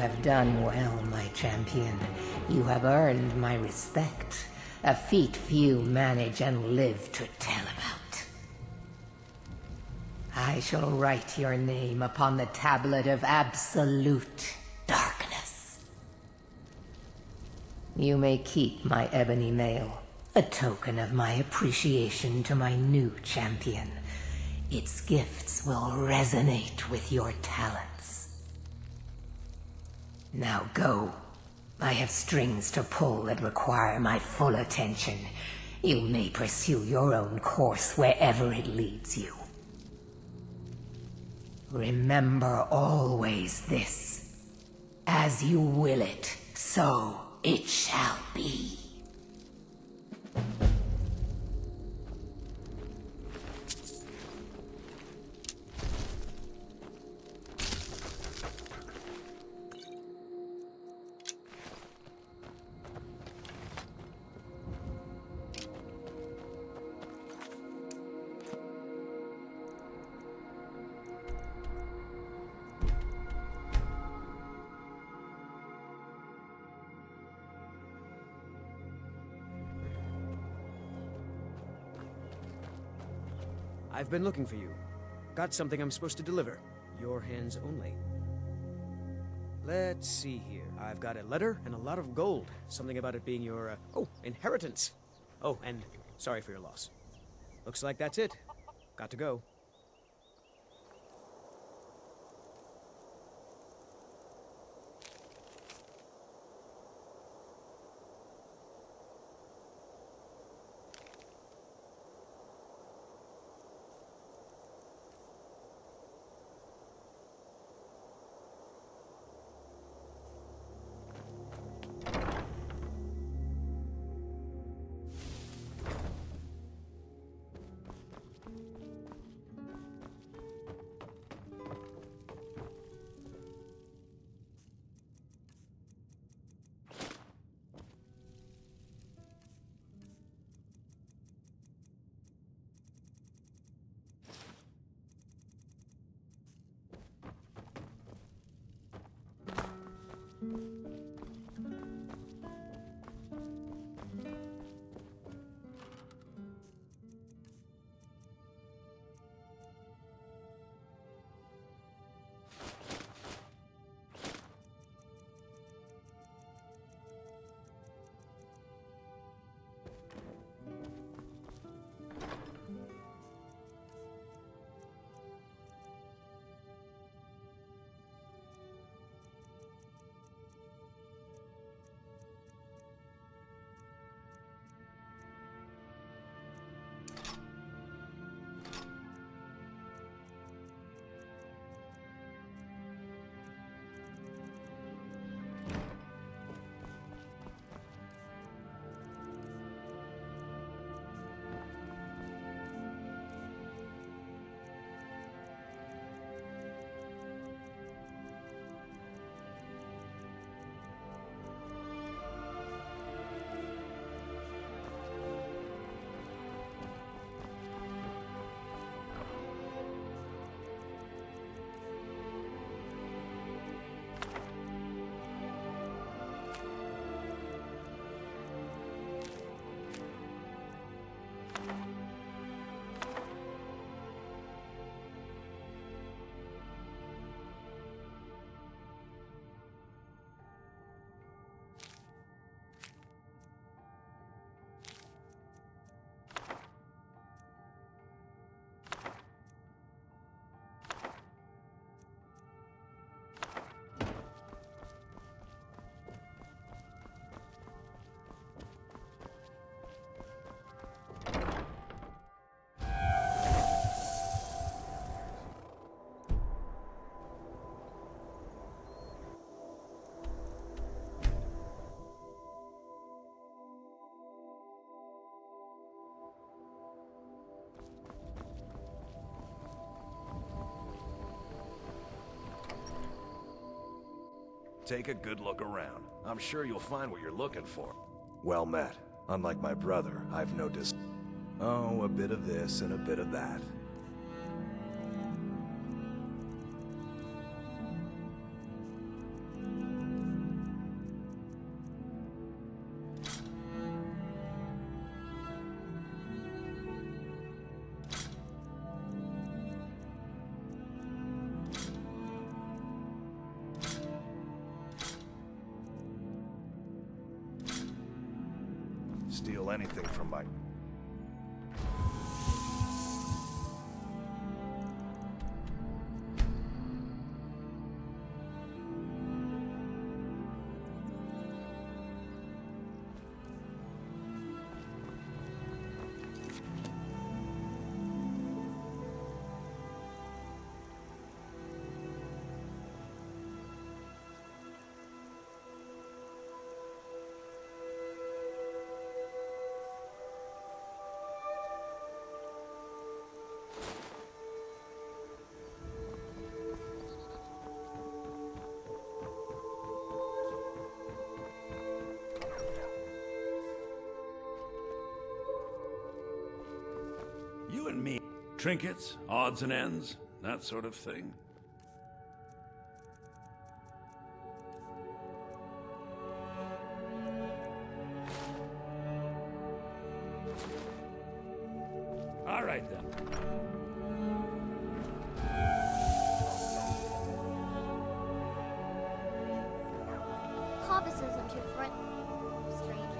have done well, my champion. You have earned my respect. A feat few manage and live to tell about. I shall write your name upon the tablet of absolute darkness. You may keep my ebony mail, a token of my appreciation to my new champion. Its gifts will resonate with your talents. Now go. I have strings to pull that require my full attention. You may pursue your own course wherever it leads you. Remember always this. As you will it, so it shall be. I've been looking for you. Got something I'm supposed to deliver. Your hands only. Let's see here. I've got a letter and a lot of gold. Something about it being your, inheritance. Oh, and sorry for your loss. Looks like that's it. Got to go. Take a good look around. I'm sure you'll find what you're looking for. Well met. Unlike my brother, I've no Oh, a bit of this and a bit of that. steal anything from my... You and me. Trinkets, odds and ends, that sort of thing. All right, then. Hobbes isn't too friendly with strangers.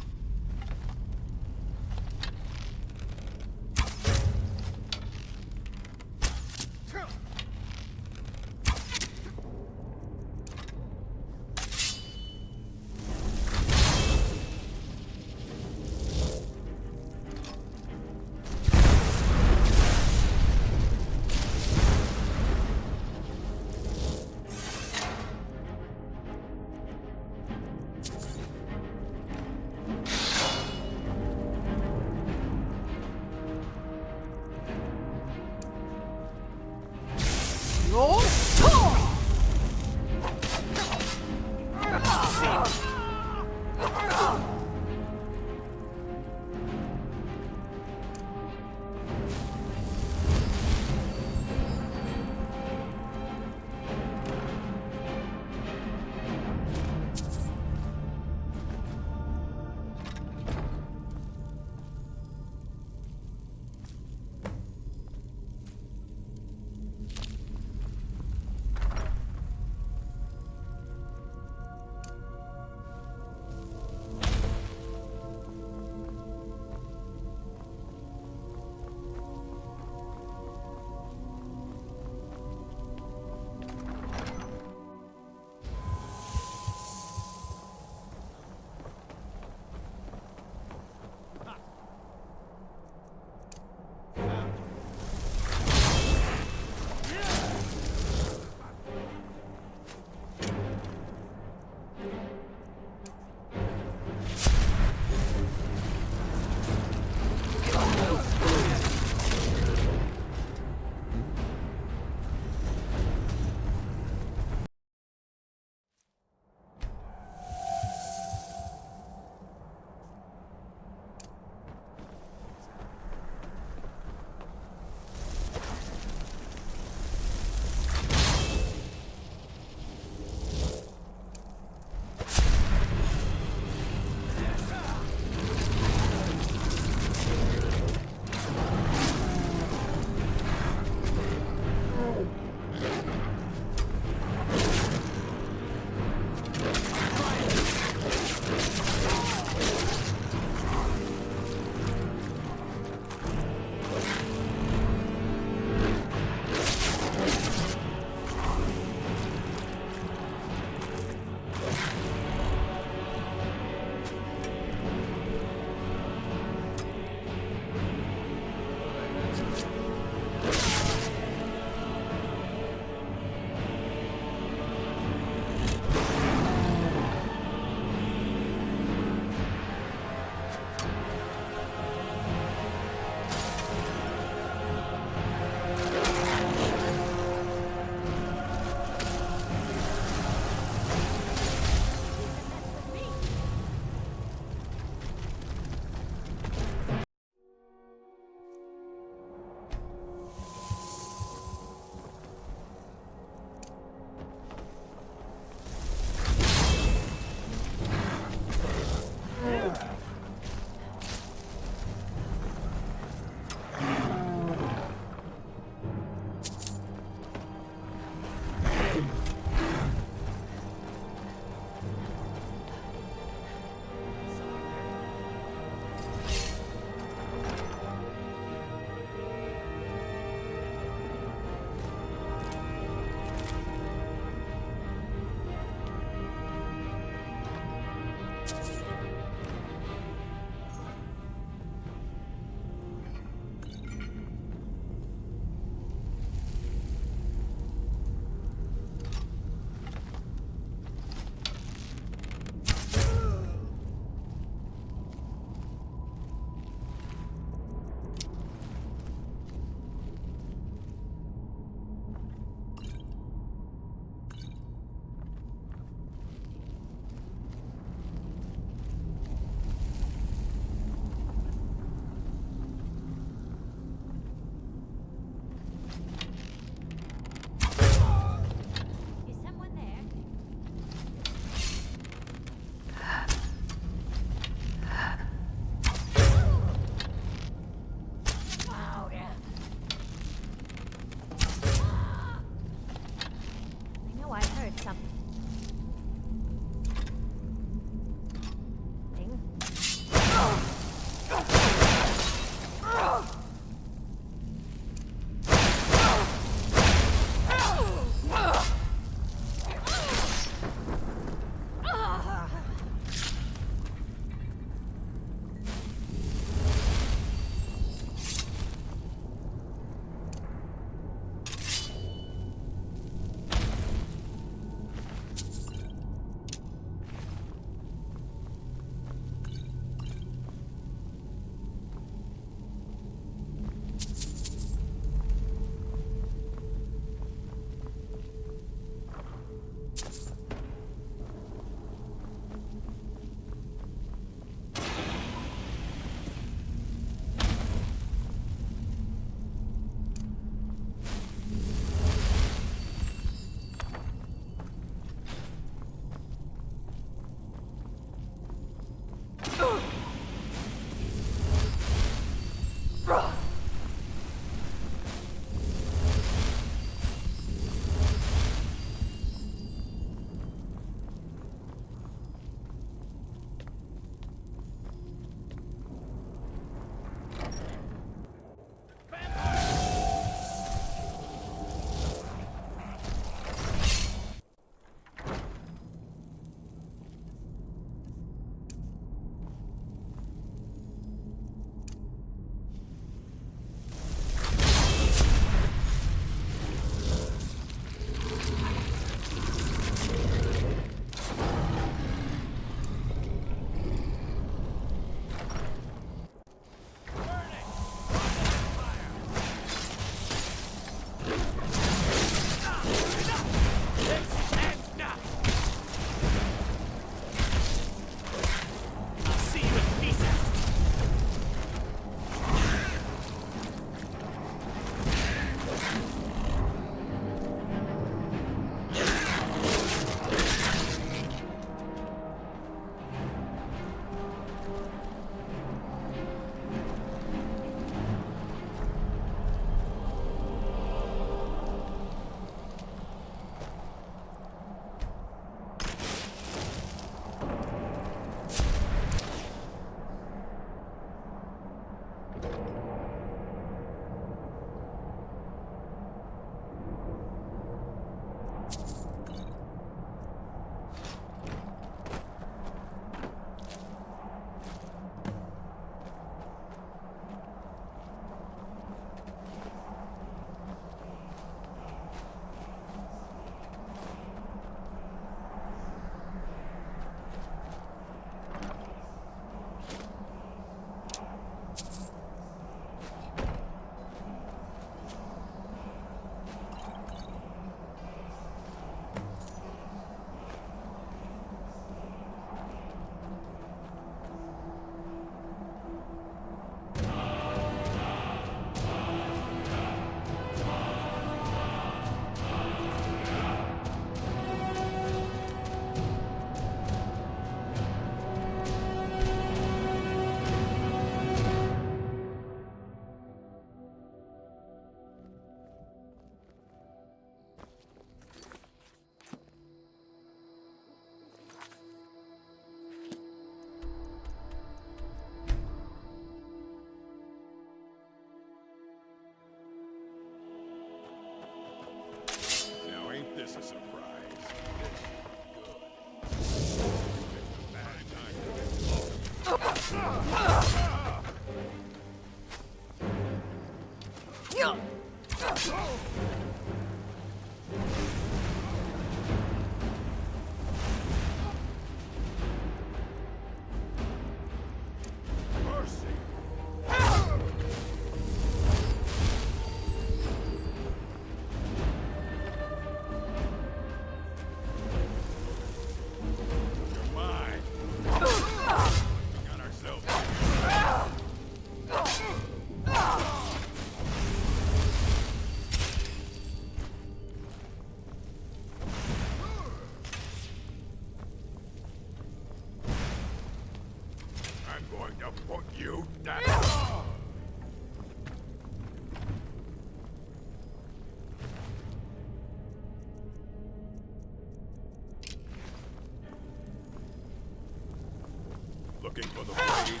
Looking for the blade?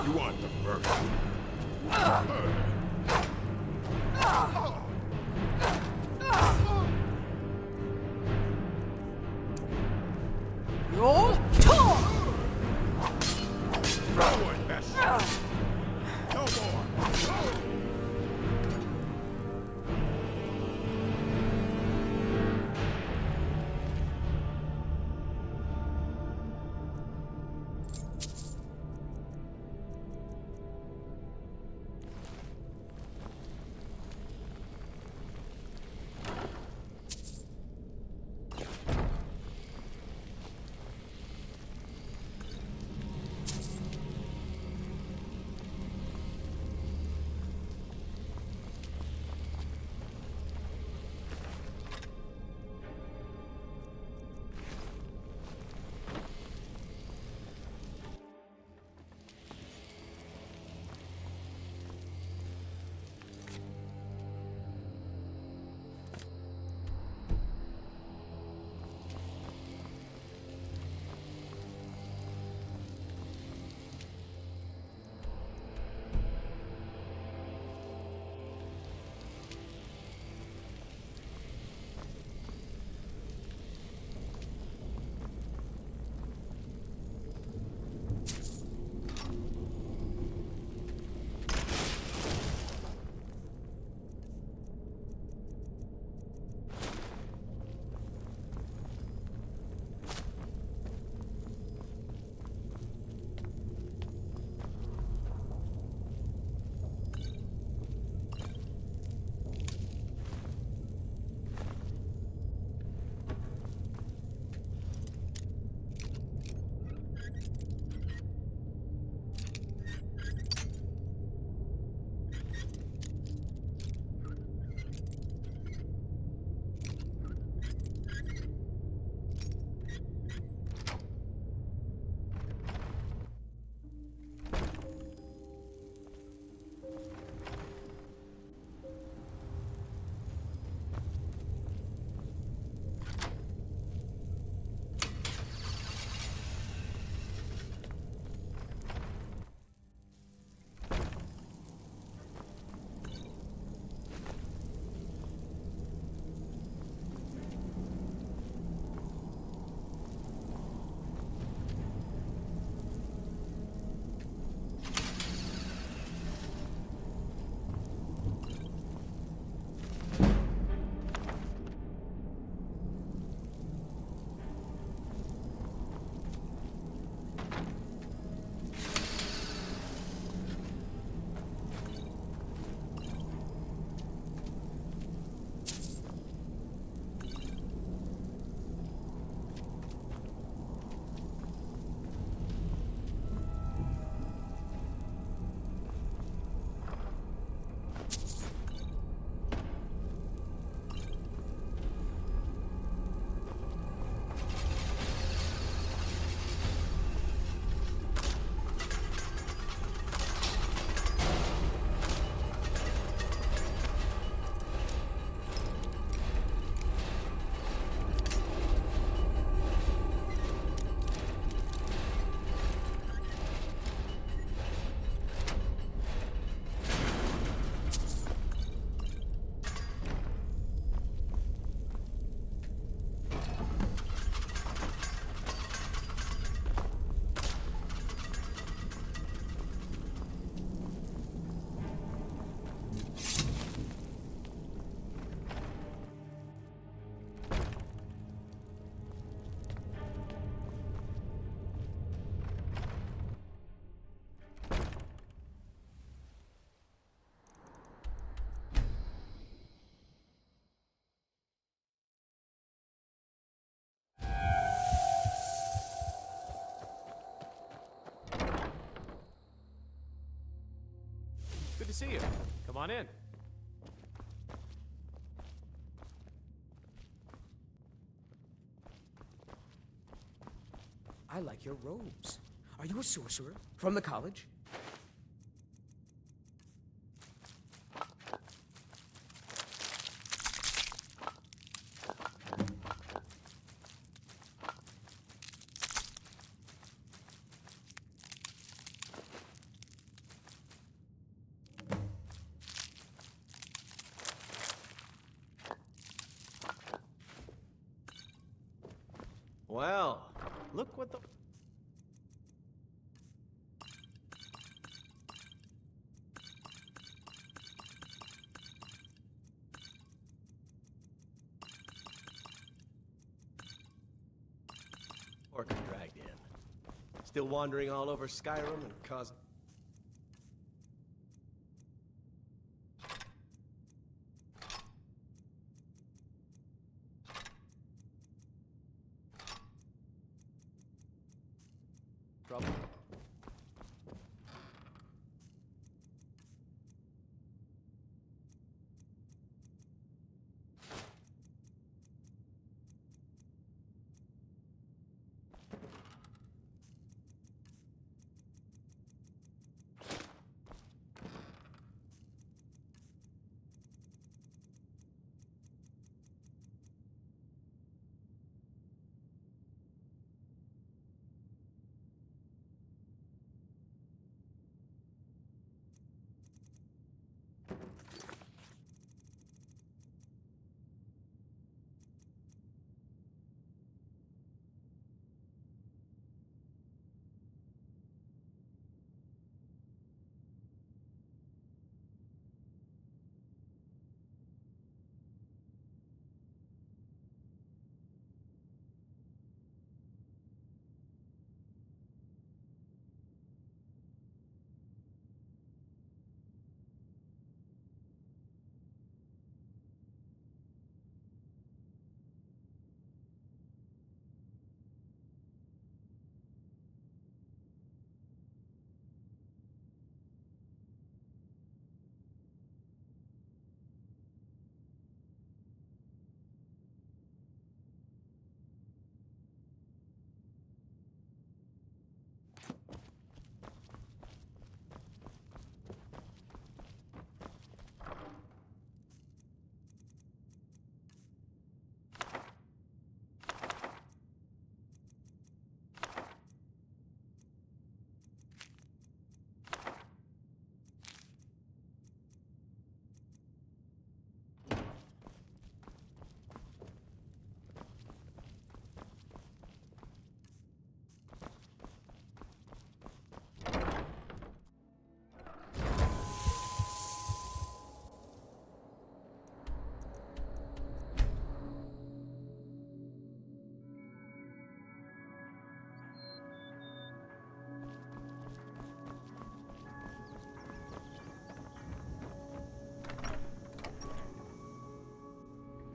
You want the first? Roll! No more! see you. Come on in. I like your robes. Are you a sorcerer? From the college? Well, look what the... Orc dragged in. Still wandering all over Skyrim and causing... trouble.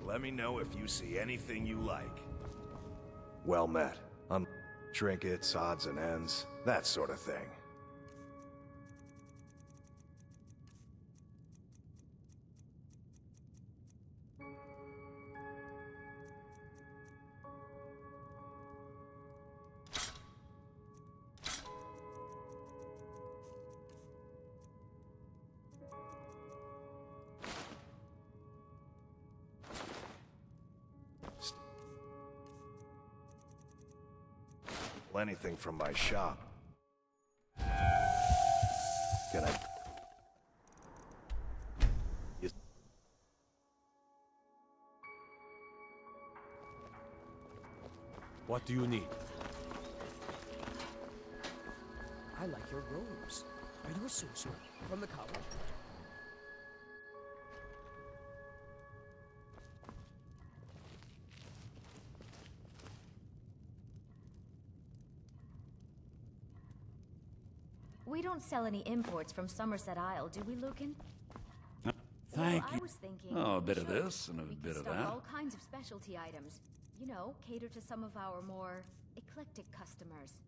Let me know if you see anything you like. Well met. Trinkets, odds and ends, that sort of thing. Anything from my shop. Can I... What do you need? I like your robes. Are you a sorcerer? From the college? We don't sell any imports from Somerset Isle, do we, Lucan? Thank well, you. I was thinking, Oh, a bit of sure, this and a we bit could of stock that. all kinds of specialty items. You know, cater to some of our more eclectic customers.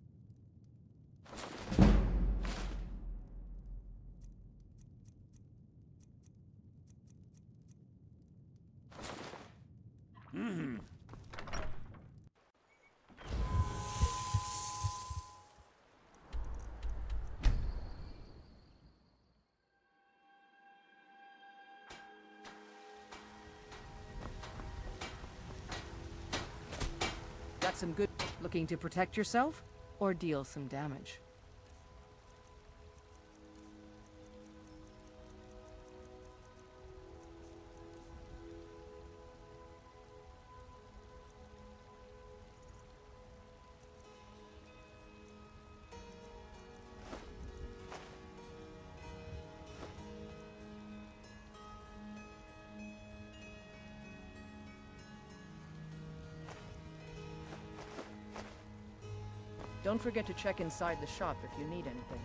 got some good... Looking to protect yourself? Or deal some damage? Don't forget to check inside the shop if you need anything.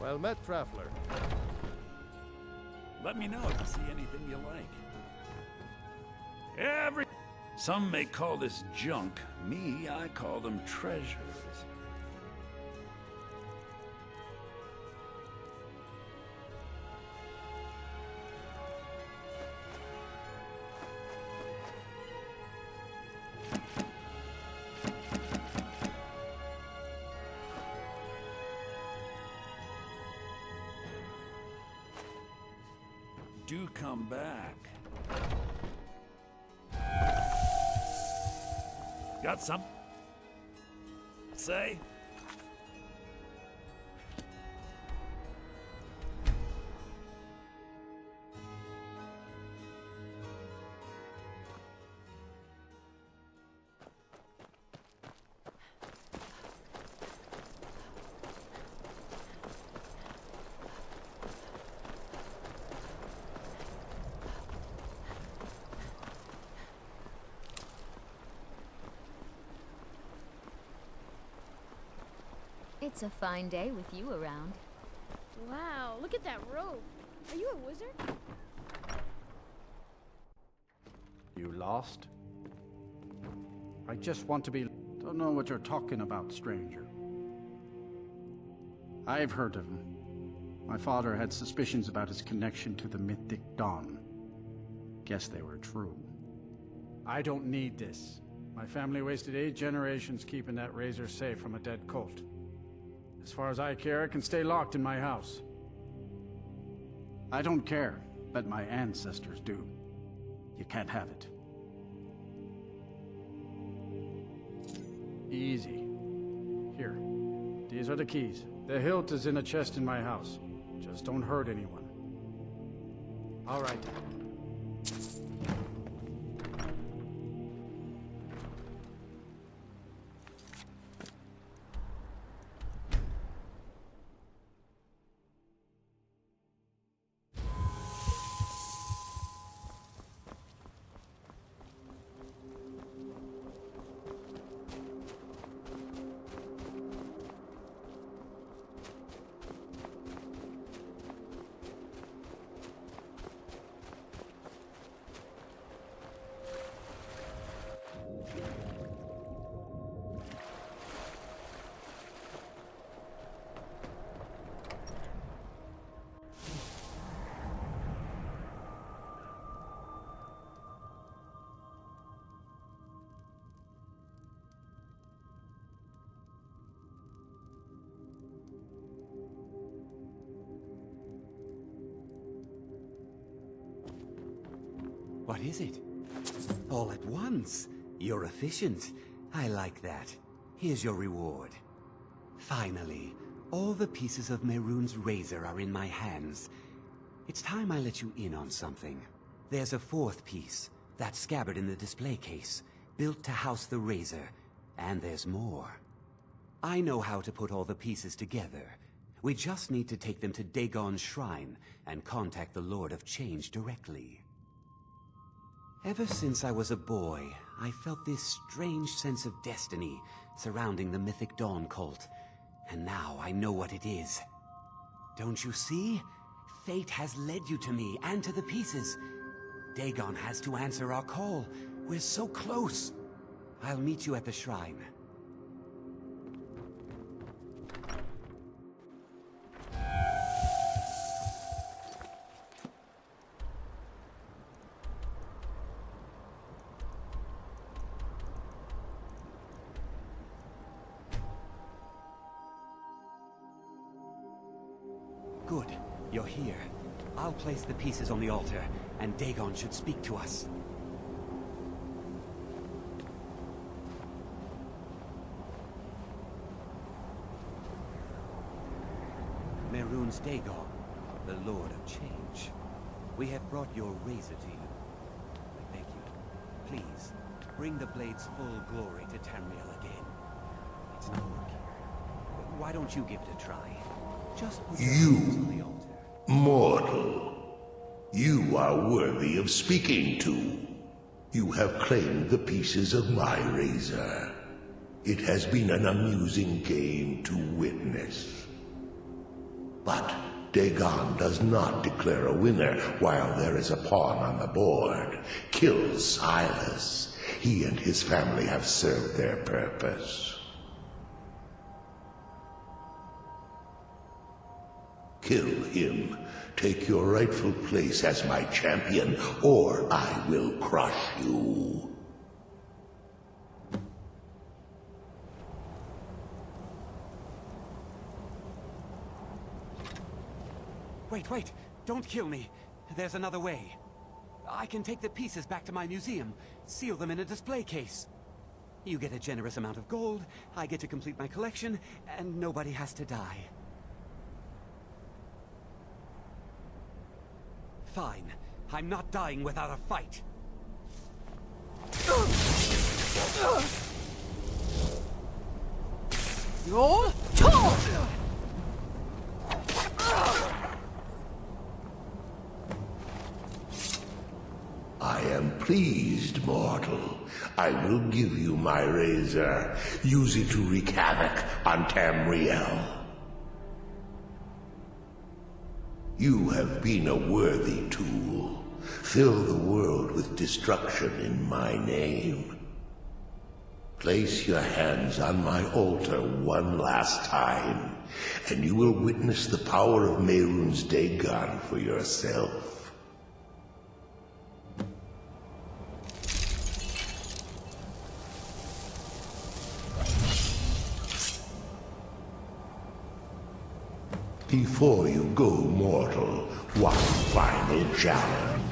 Well met, traveler. Let me know if you see anything you like. Some may call this junk. Me, I call them treasures. Do come back. Got some? Say? It's a fine day with you around. Wow, look at that robe. Are you a wizard? You lost? I just want to be... Don't know what you're talking about, stranger. I've heard of him. My father had suspicions about his connection to the mythic Dawn. Guess they were true. I don't need this. My family wasted 8 generations keeping that razor safe from a dead cult. As far as I care, it can stay locked in my house. I don't care, but my ancestors do. You can't have it. Easy. Here. These are the keys. The hilt is in a chest in my house. Just don't hurt anyone. All right. What is it? All at once. You're efficient. I like that. Here's your reward. Finally, all the pieces of Mehrunes' razor are in my hands. It's time I let you in on something. There's a 4th piece, that scabbard in the display case, built to house the razor. And there's more. I know how to put all the pieces together. We just need to take them to Dagon's shrine and contact the Lord of Change directly. Ever since I was a boy, I felt this strange sense of destiny surrounding the Mythic Dawn cult, and now I know what it is. Don't you see? Fate has led you to me and to the pieces. Dagon has to answer our call. We're so close. I'll meet you at the shrine. Good. You're here. I'll place the pieces on the altar, and Dagon should speak to us. Mehrunes Dagon, the Lord of Change. We have brought your razor to you. I beg you, please, bring the blade's full glory to Tamriel again. It's not working. Why don't you give it a try? Just put your hands on the altar. Mortal, you are worthy of speaking to. You have claimed the pieces of my razor. It has been an amusing game to witness. But Dagon does not declare a winner while there is a pawn on the board. Kill Silus. He and his family have served their purpose. Kill him. Take your rightful place as my champion, or I will crush you. Wait, don't kill me. There's another way. I can take the pieces back to my museum, seal them in a display case. You get a generous amount of gold, I get to complete my collection, and nobody has to die. Fine. I'm not dying without a fight. I am pleased, mortal. I will give you my razor. Use it to wreak havoc on Tamriel. You have been a worthy tool. Fill the world with destruction in my name. Place your hands on my altar one last time, and you will witness the power of Mehrunes Dagon for yourself. Before you go, mortal, one final challenge.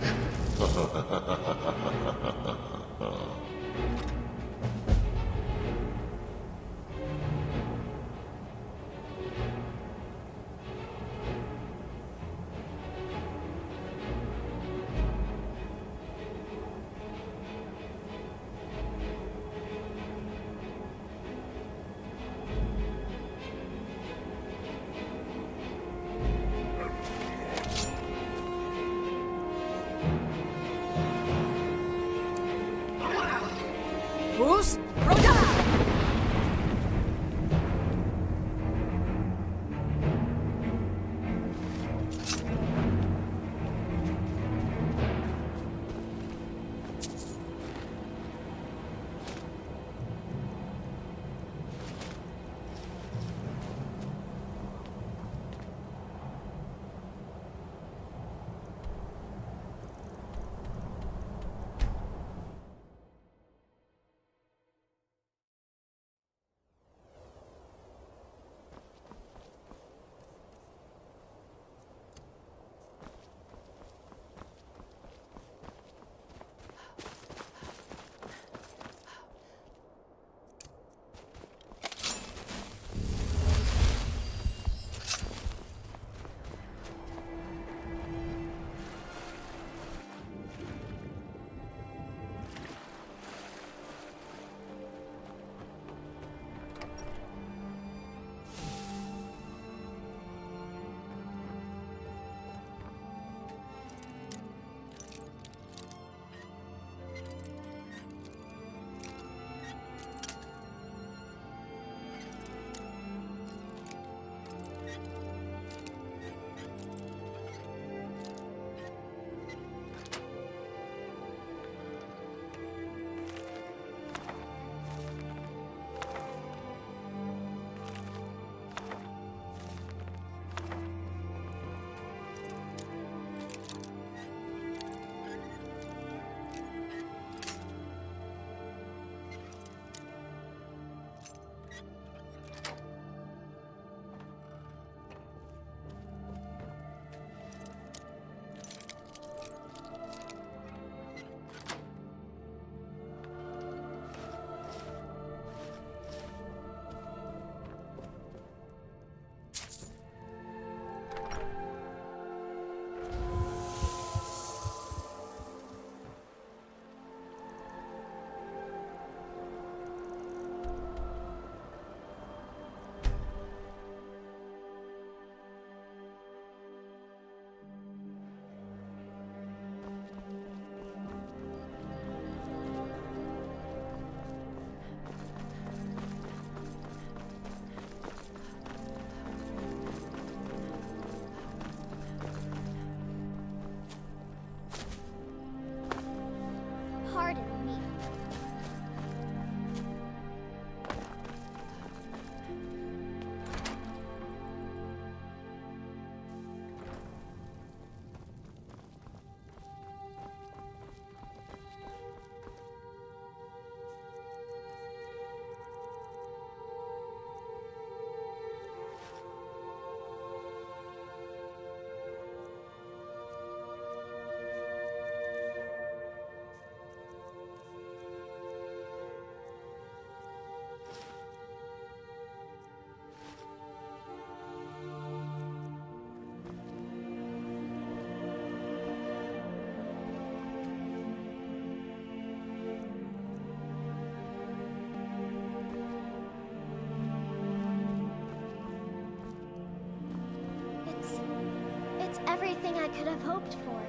everything I could have hoped for.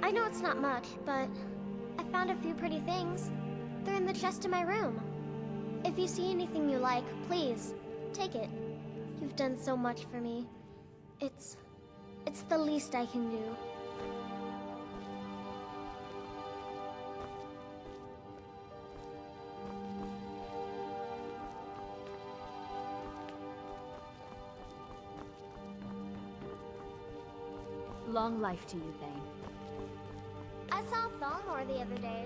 I know it's not much, but I found a few pretty things. They're in the chest in my room. If you see anything you like, please, take it. You've done so much for me. It's the least I can do. Long life to you, Thane. I saw Thalmor the other day.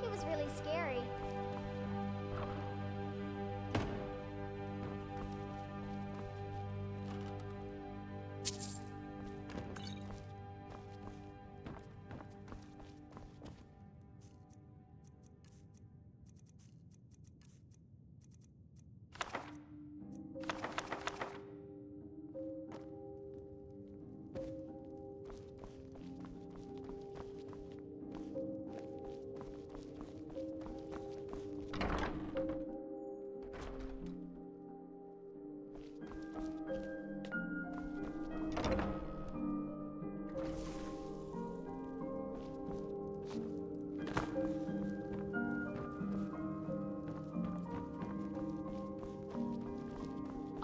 He was really scary.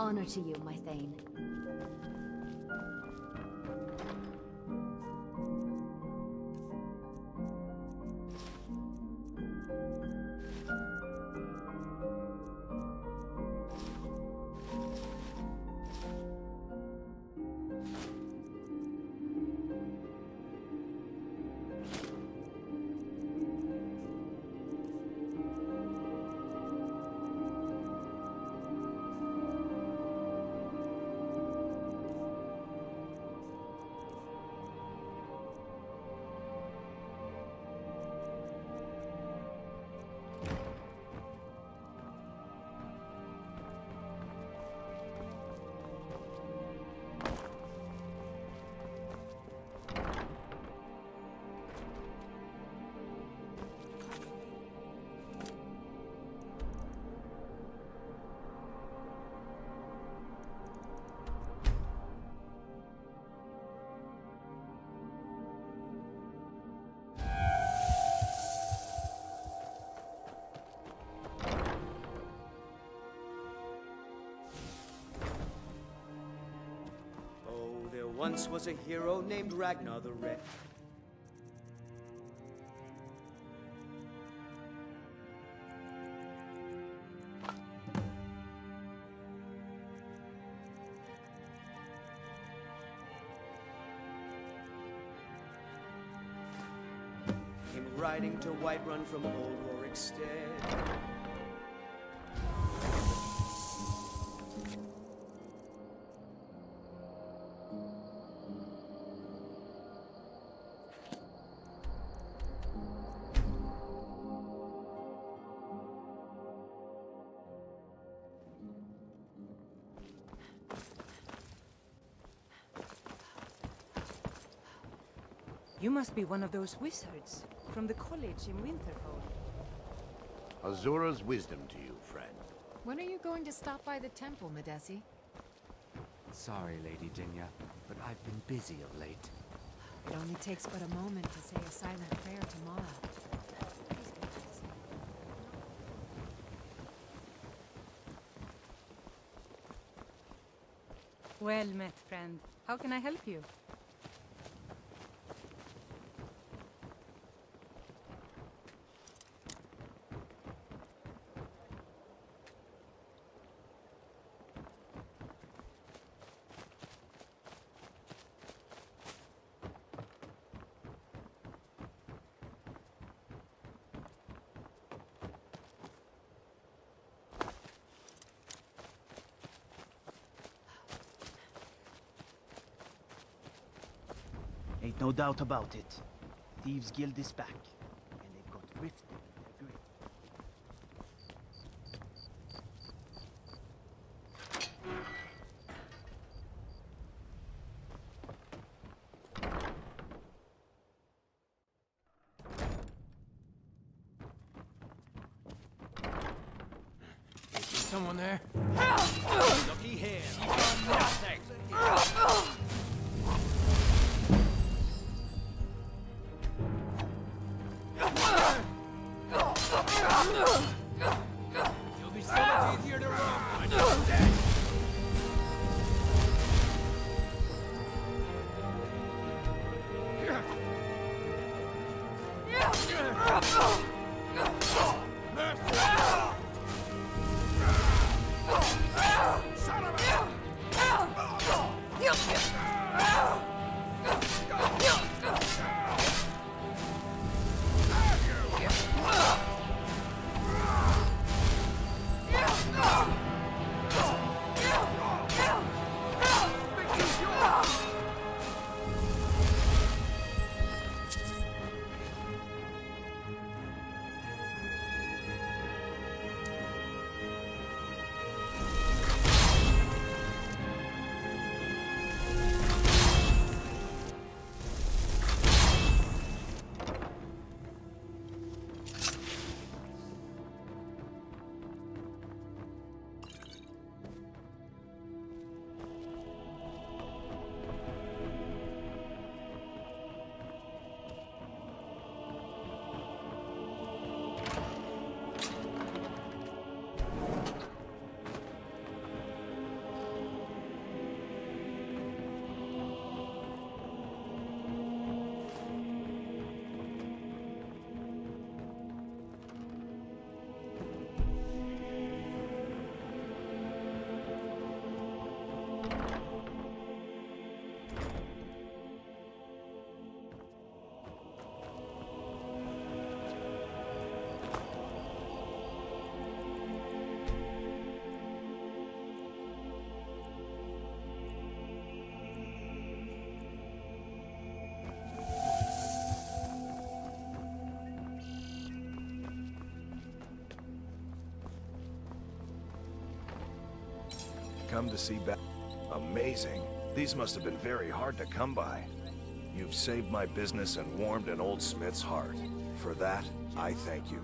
Honor to you, my Thane. Once was a hero named Ragnar the Red. Came riding to Whiterun from old Warwickstead. You must be one of those wizards from the college in Winterhold. Azura's wisdom to you, friend. When are you going to stop by the temple, Madesi? Sorry, Lady Dinya, but I've been busy of late. It only takes but a moment to say a silent prayer to Mara. Well met, friend. How can I help you? Ain't no doubt about it. Thieves' Guild is back, and they've got rift in their grip. Is someone there? Looky here. Nothing. Come to see back. Amazing. These must have been very hard to come by. You've saved my business and warmed an old smith's heart. For that, I thank you.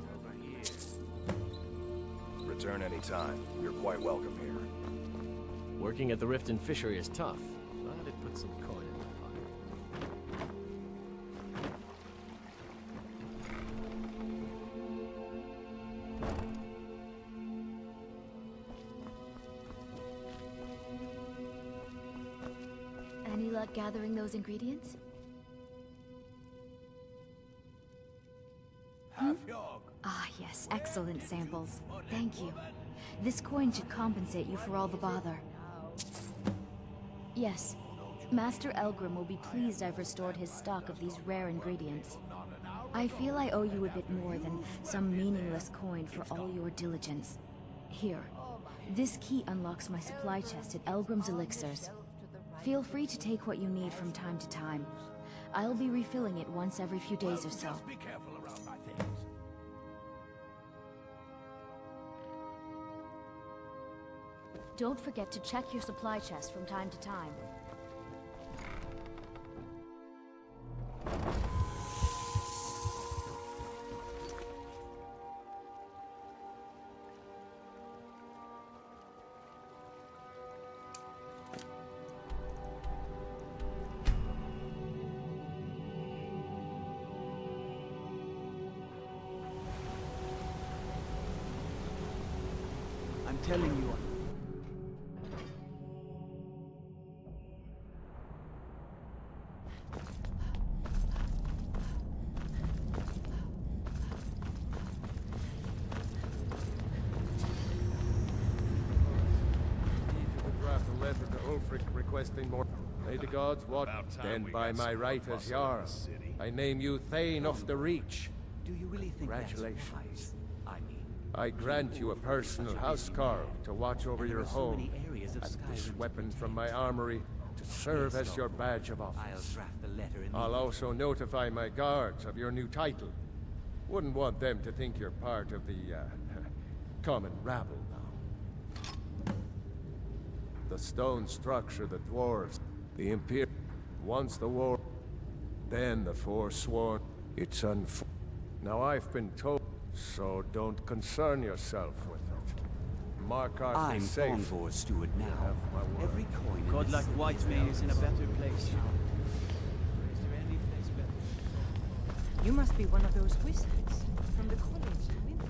Return any time. You're quite welcome here. Working at the Riften Fishery is tough, but it puts some coin in my pocket. Any luck gathering those ingredients? Ah, yes, excellent samples. Thank you. This coin should compensate you for all the bother. Yes, Master Elgrim will be pleased I've restored his stock of these rare ingredients. I feel I owe you a bit more than some meaningless coin for all your diligence. Here, this key unlocks my supply chest at Elgrim's Elixirs. Feel free to take what you need from time to time. I'll be refilling it once every few days or so. Be careful around my things. Don't forget to check your supply chest from time to time. I'm telling you. Requesting more. May the gods watch. Then by my right as Jarl, I name you Thane of the Reach. Do you really think Congratulations. that's wise? I mean, I grant you a personal housecarl to watch over your home, and this weapon from my armory to serve as your badge of office. I'll draft the letter in I'll also notify my guards of your new title. Wouldn't want them to think you're part of the, common rabble now. The stone structure the dwarves, the Imperial, once the war, then the Forsworn. It's unfortunate. Now I've been told, so don't concern yourself with it. Markarth I'm is safe. Thornbor's steward now. Have my word. Every coin. God like Whitemane is in a better place now. You must be one of those wizards from the college in Winter.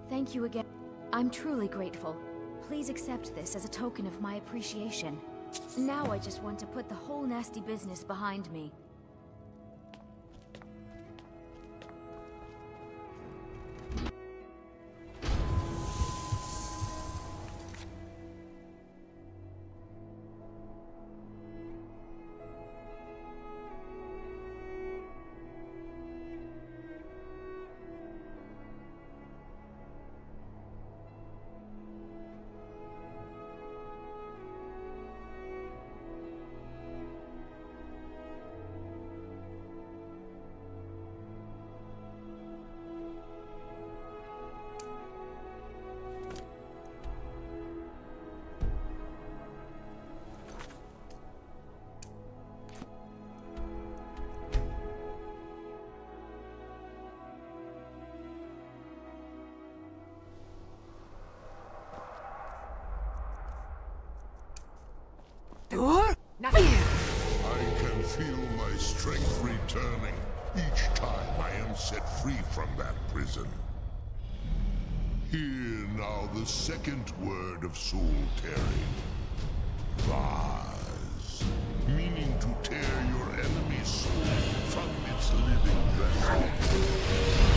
Thank you again. I'm truly grateful. Please accept this as a token of my appreciation. Now I just want to put the whole nasty business behind me. I can feel my strength returning each time I am set free from that prison. Hear now the second word of soul tearing. Vaz, meaning to tear your enemy's soul from its living vessel.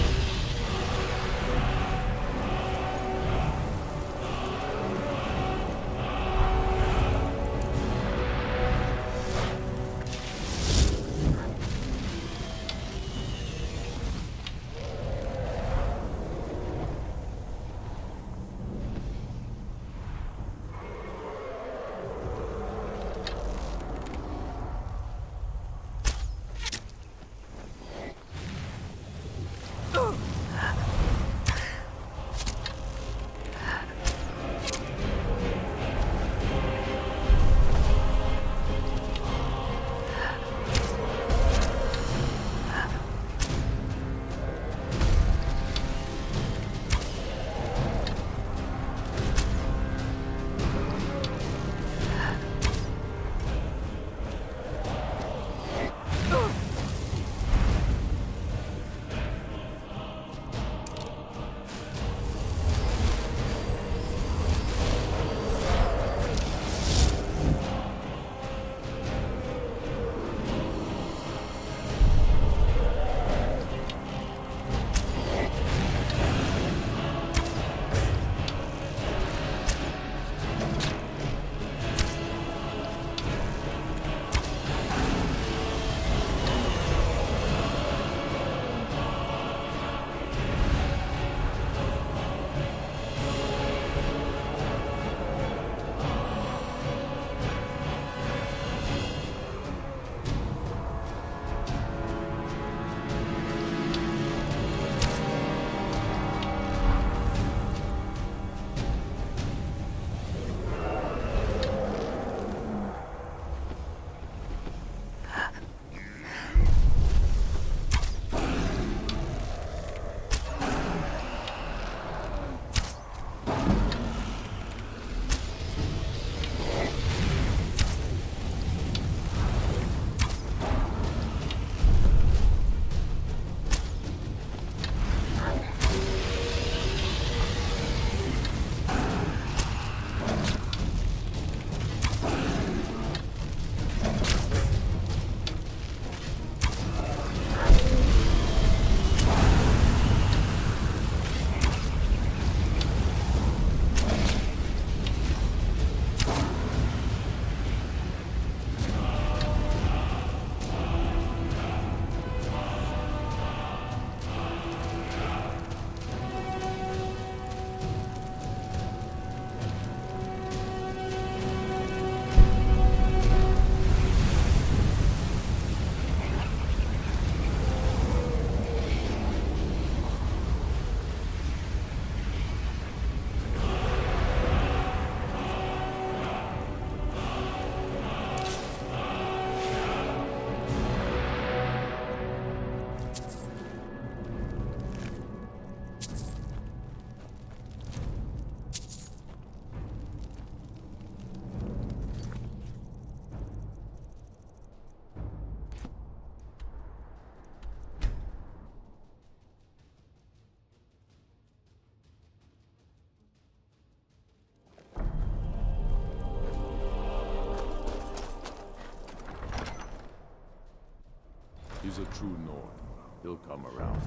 He's a true Nord. He'll come around.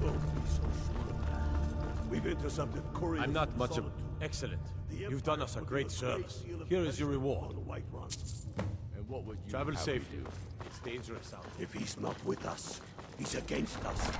Don't be so sure of that. We've intercepted couriers. I'm not from much of... Solitude. Excellent. The You've done us a great service. Here is your reward. And what would you Travel have me safely. do? It's dangerous out there. If he's not with us, he's against us.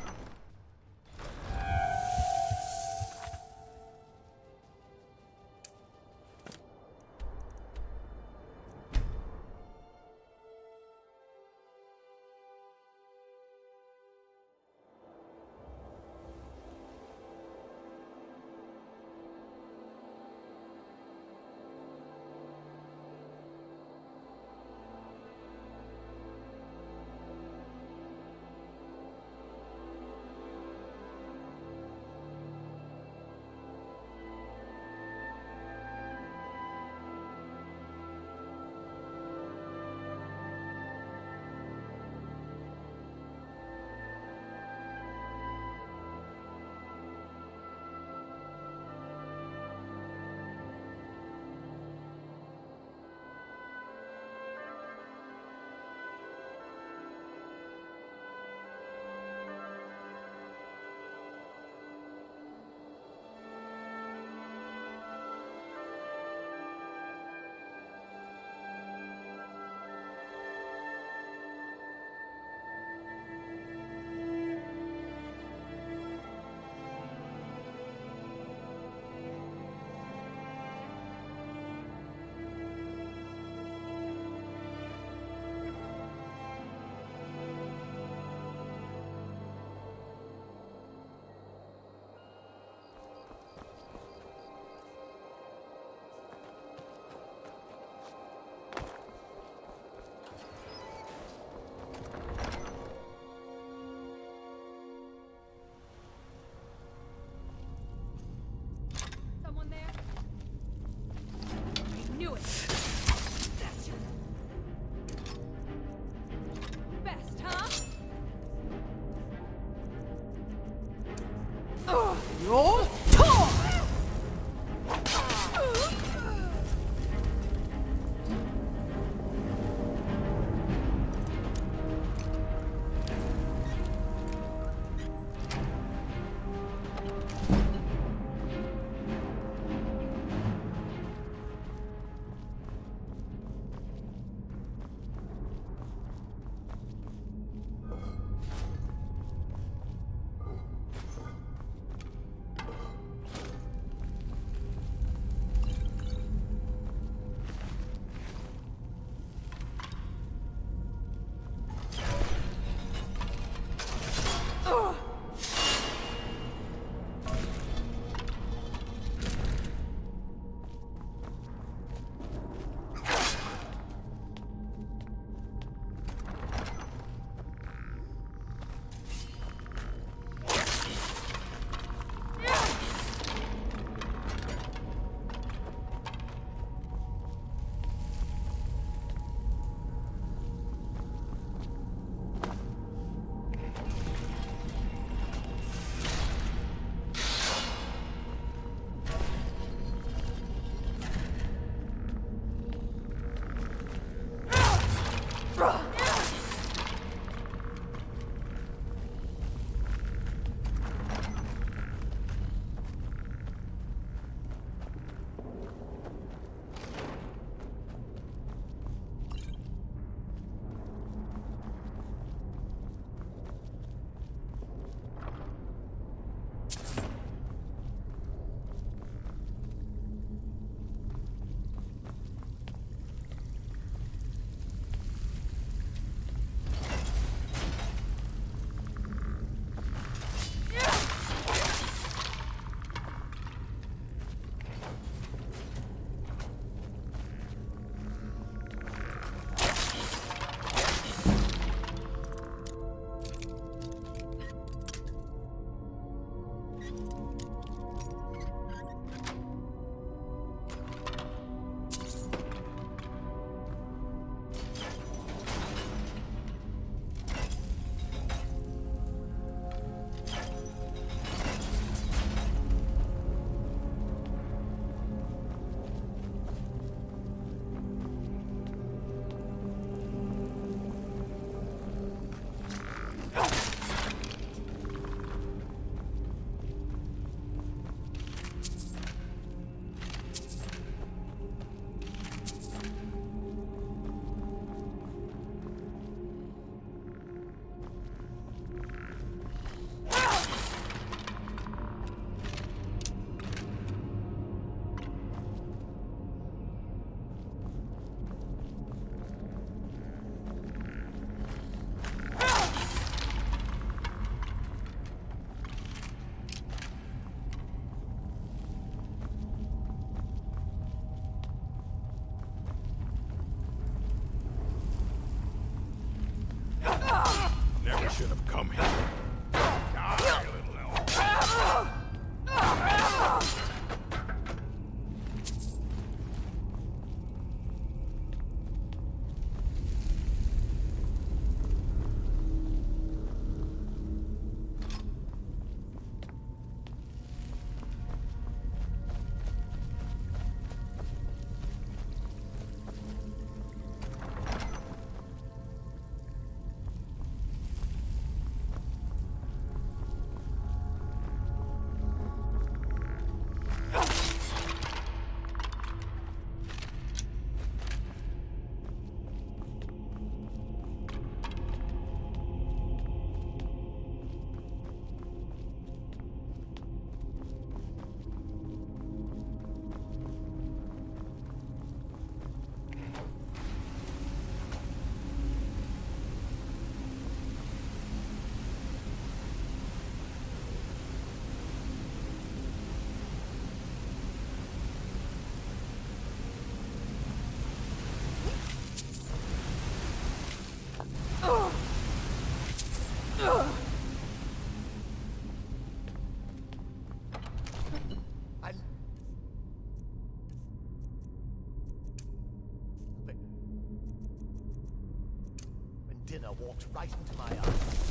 dinner walks right into my eye.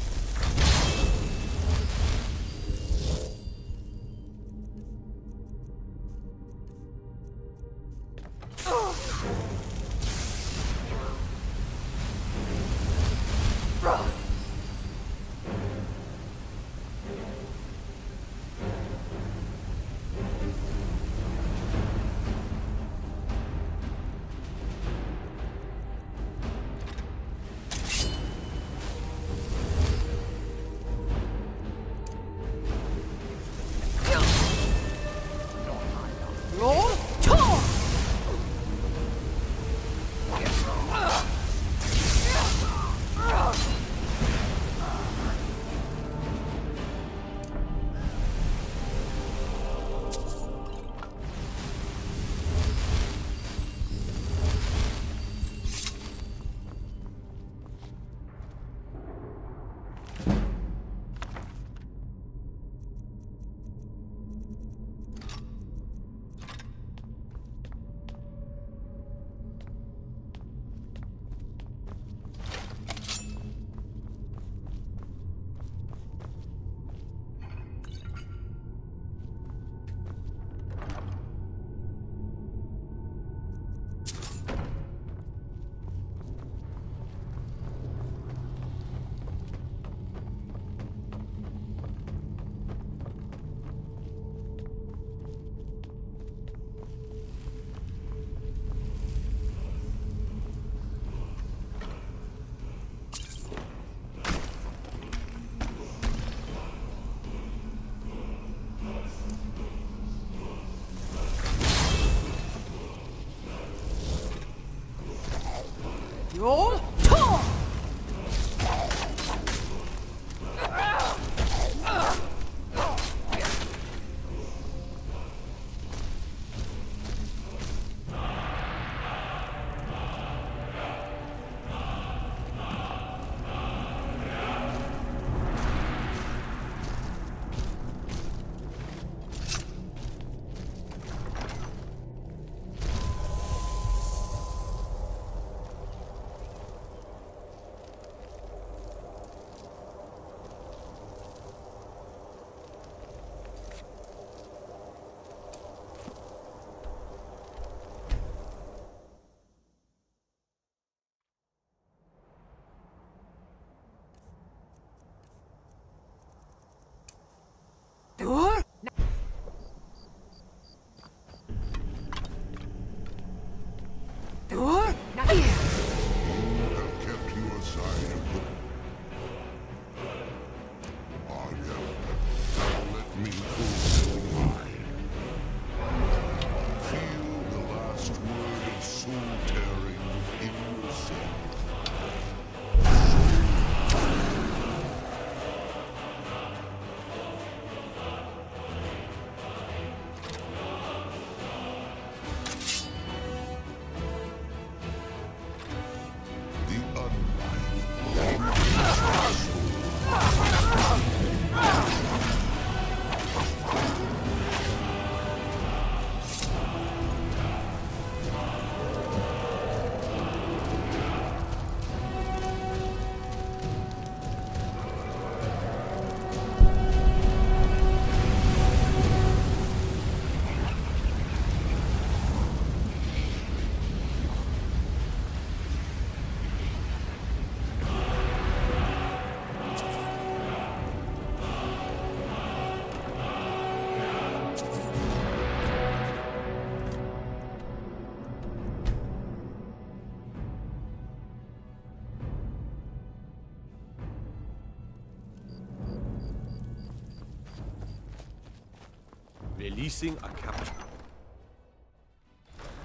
Releasing a capture.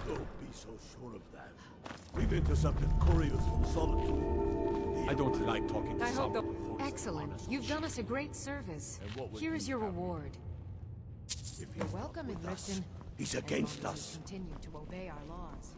Don't be so sure of that. We've intercepted couriers from Solitude. I don't like talking to I hope someone. Excellent. You've done us a great service. Here is your reward. You're welcome in Riften. He's against us. Continue to obey our laws.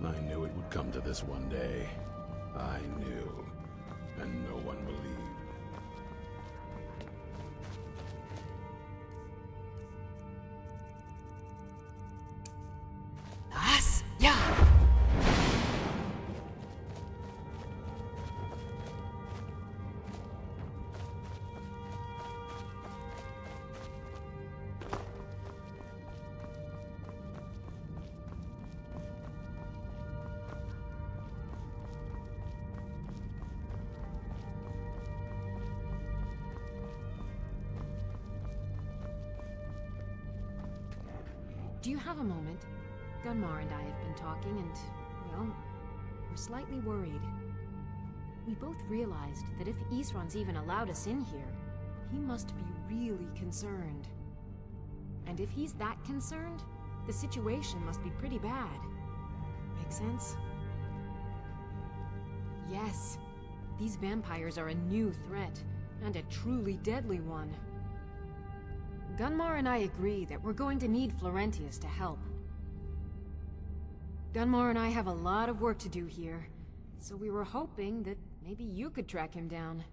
I knew it would come to this one day. I knew. And no one believed. Do you have a moment? Gunmar and I have been talking and, well, we're slightly worried. We both realized that if Isran's even allowed us in here, he must be really concerned. And if he's that concerned, the situation must be pretty bad. Make sense? Yes. These vampires are a new threat, and a truly deadly one. Gunmar and I agree that we're going to need Florentius to help. Gunmar and I have a lot of work to do here, so we were hoping that maybe you could track him down.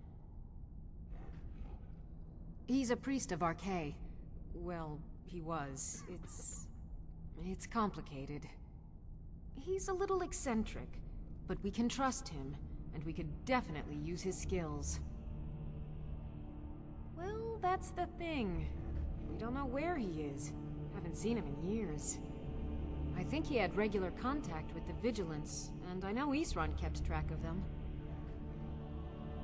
He's a priest of Archay. Well, he was. It's complicated. He's a little eccentric, but we can trust him, and we could definitely use his skills. Well, that's the thing. We don't know where he is. Haven't seen him in years. I think he had regular contact with the Vigilance, and I know Isran kept track of them.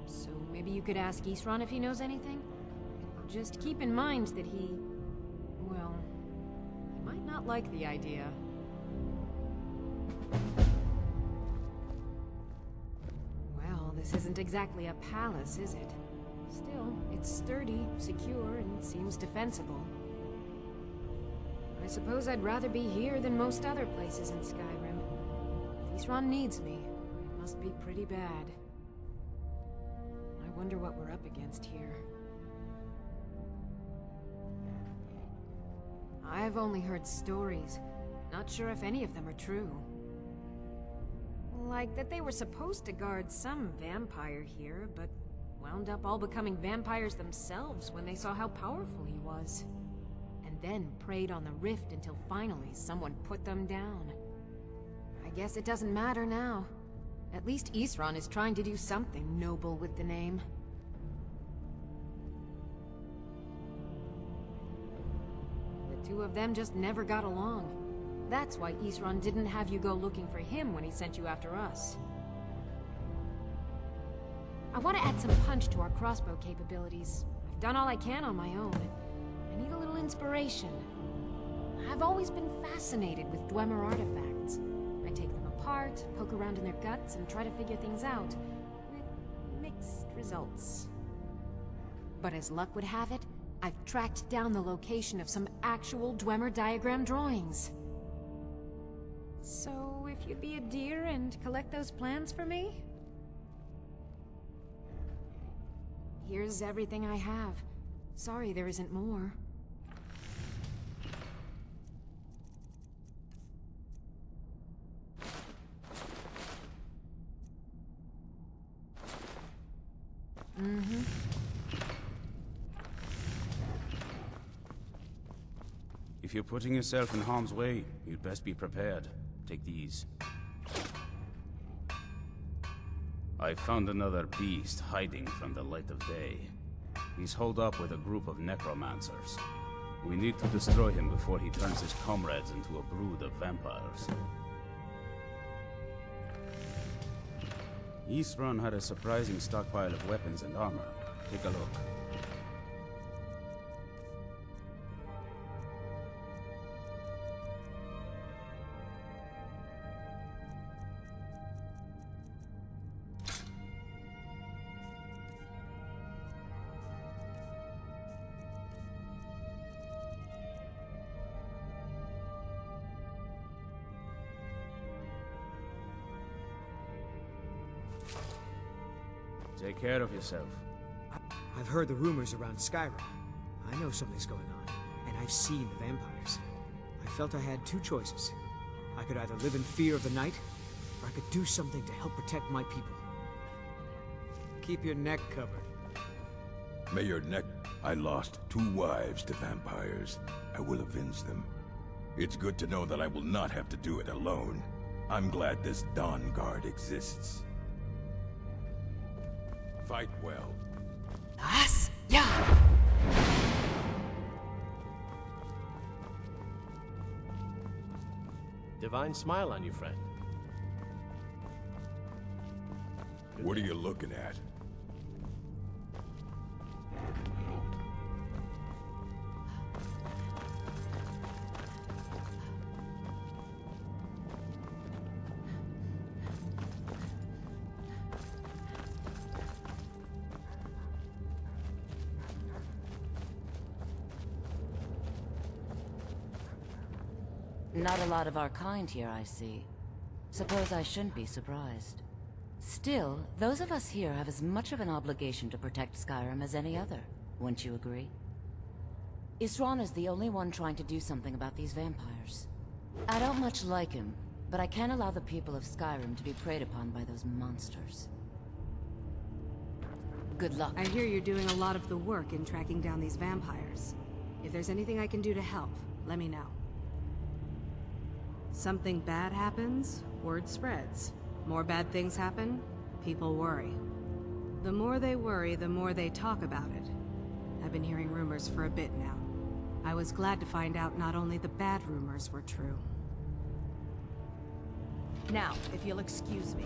So maybe you could ask Isran if he knows anything? Just keep in mind that he might not like the idea. Well, this isn't exactly a palace, is it? Still, it's sturdy, secure, and seems defensible. I suppose I'd rather be here than most other places in Skyrim. If Isran needs me, it must be pretty bad. I wonder what we're up against here. I've only heard stories. Not sure if any of them are true. Like that they were supposed to guard some vampire here, but wound up all becoming vampires themselves when they saw how powerful he was. And then preyed on the rift until finally someone put them down. I guess it doesn't matter now. At least Isran is trying to do something noble with the name. The two of them just never got along. That's why Isran didn't have you go looking for him when he sent you after us. I want to add some punch to our crossbow capabilities. I've done all I can on my own. I need a little inspiration. I've always been fascinated with Dwemer artifacts. I take them apart, poke around in their guts, and try to figure things out, with mixed results. But as luck would have it, I've tracked down the location of some actual Dwemer diagram drawings. So, if you'd be a dear and collect those plans for me? Here's everything I have. Sorry there isn't more. Mm-hmm. If you're putting yourself in harm's way, you'd best be prepared. Take these. I found another beast hiding from the light of day. He's holed up with a group of necromancers. We need to destroy him before he turns his comrades into a brood of vampires. Isran had a surprising stockpile of weapons and armor. Take a look. Take care of yourself. I've heard the rumors around Skyrim. I know something's going on, and I've seen the vampires. I felt I had two choices. I could either live in fear of the night, I could do something to help protect my people. Keep your neck covered. May your neck... I lost 2 wives to vampires. I will avenge them. It's good to know that I will not have to do it alone. I'm glad this Dawn Guard exists. Fight well. Divine smile on you, friend. What are you looking at? Not a lot of our kind here, I see. Suppose I shouldn't be surprised. Still, those of us here have as much of an obligation to protect Skyrim as any other. Wouldn't you agree? Isran is the only one trying to do something about these vampires. I don't much like him, but I can't allow the people of Skyrim to be preyed upon by those monsters. Good luck. I hear you're doing a lot of the work in tracking down these vampires. If there's anything I can do to help, let me know. Something bad happens, word spreads. More bad things happen, people worry. The more they worry, the more they talk about it. I've been hearing rumors for a bit now. I was glad to find out not only the bad rumors were true. Now, if you'll excuse me.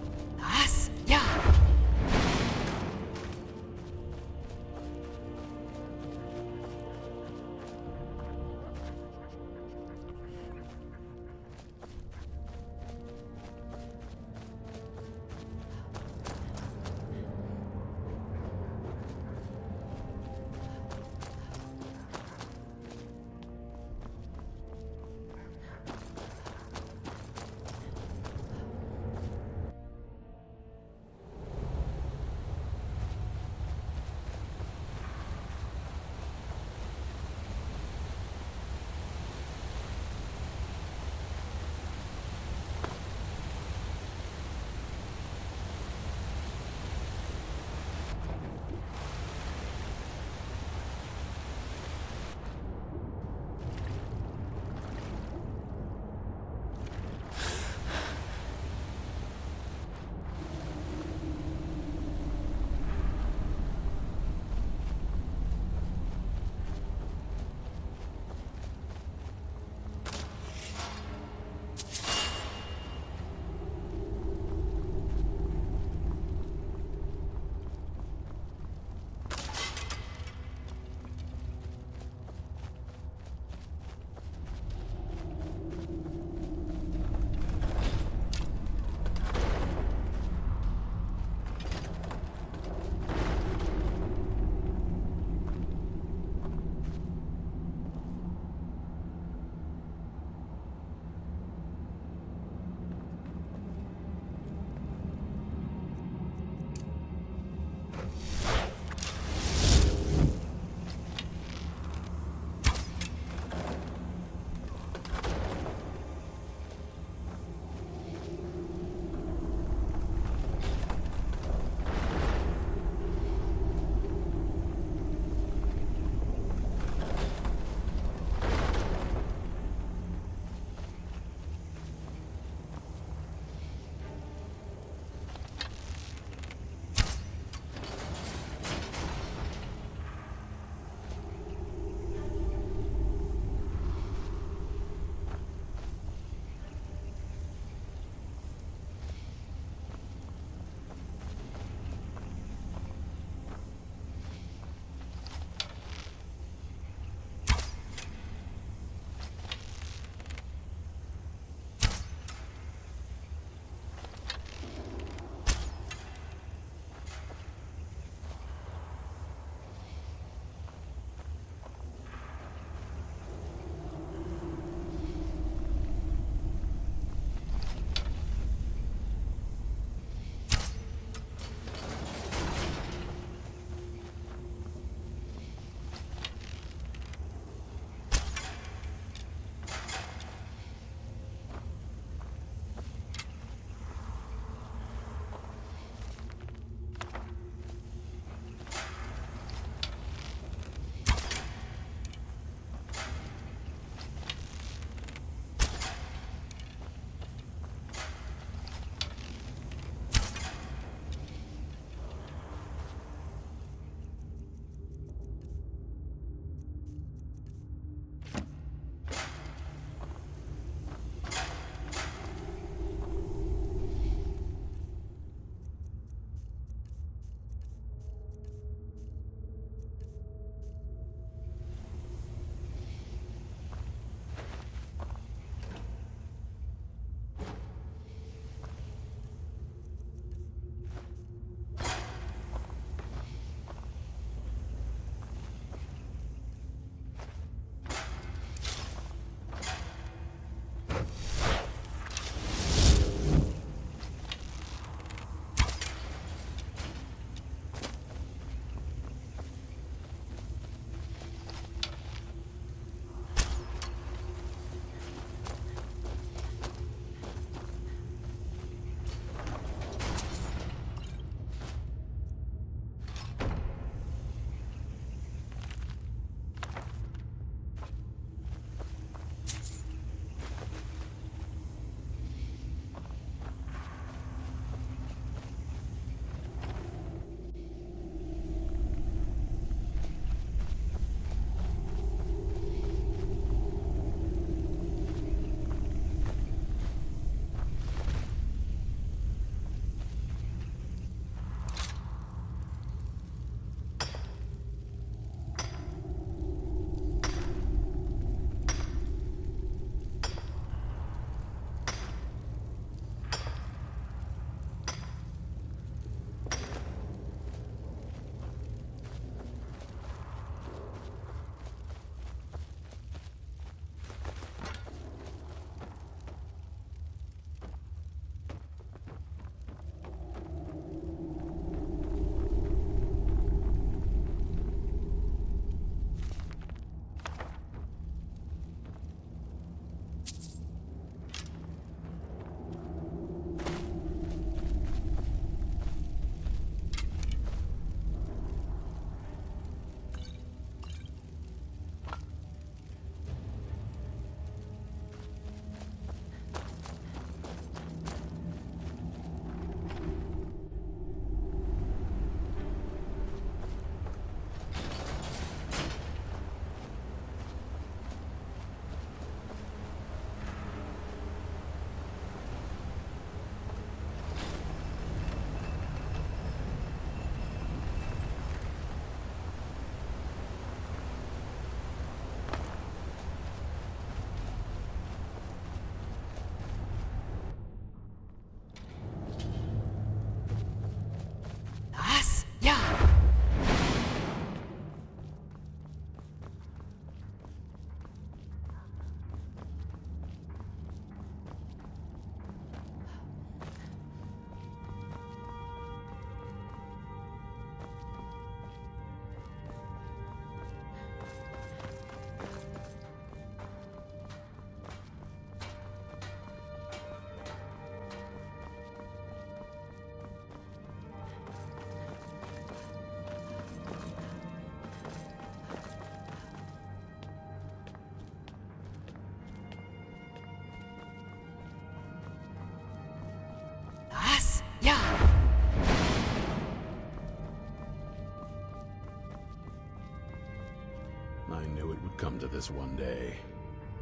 I knew it would come to this one day.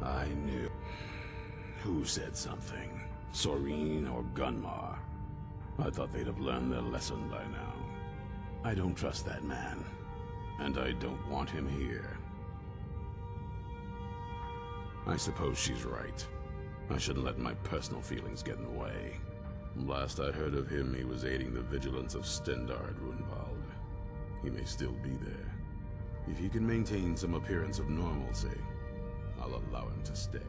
I knew. Who said something? Soreen or Gunmar? I thought they'd have learned their lesson by now. I don't trust that man, and I don't want him here. I suppose she's right. I shouldn't let my personal feelings get in the way. Last I heard of him, he was aiding the vigilance of Stendarr at Runvald. He may still be there. If he can maintain some appearance of normalcy, I'll allow him to stay.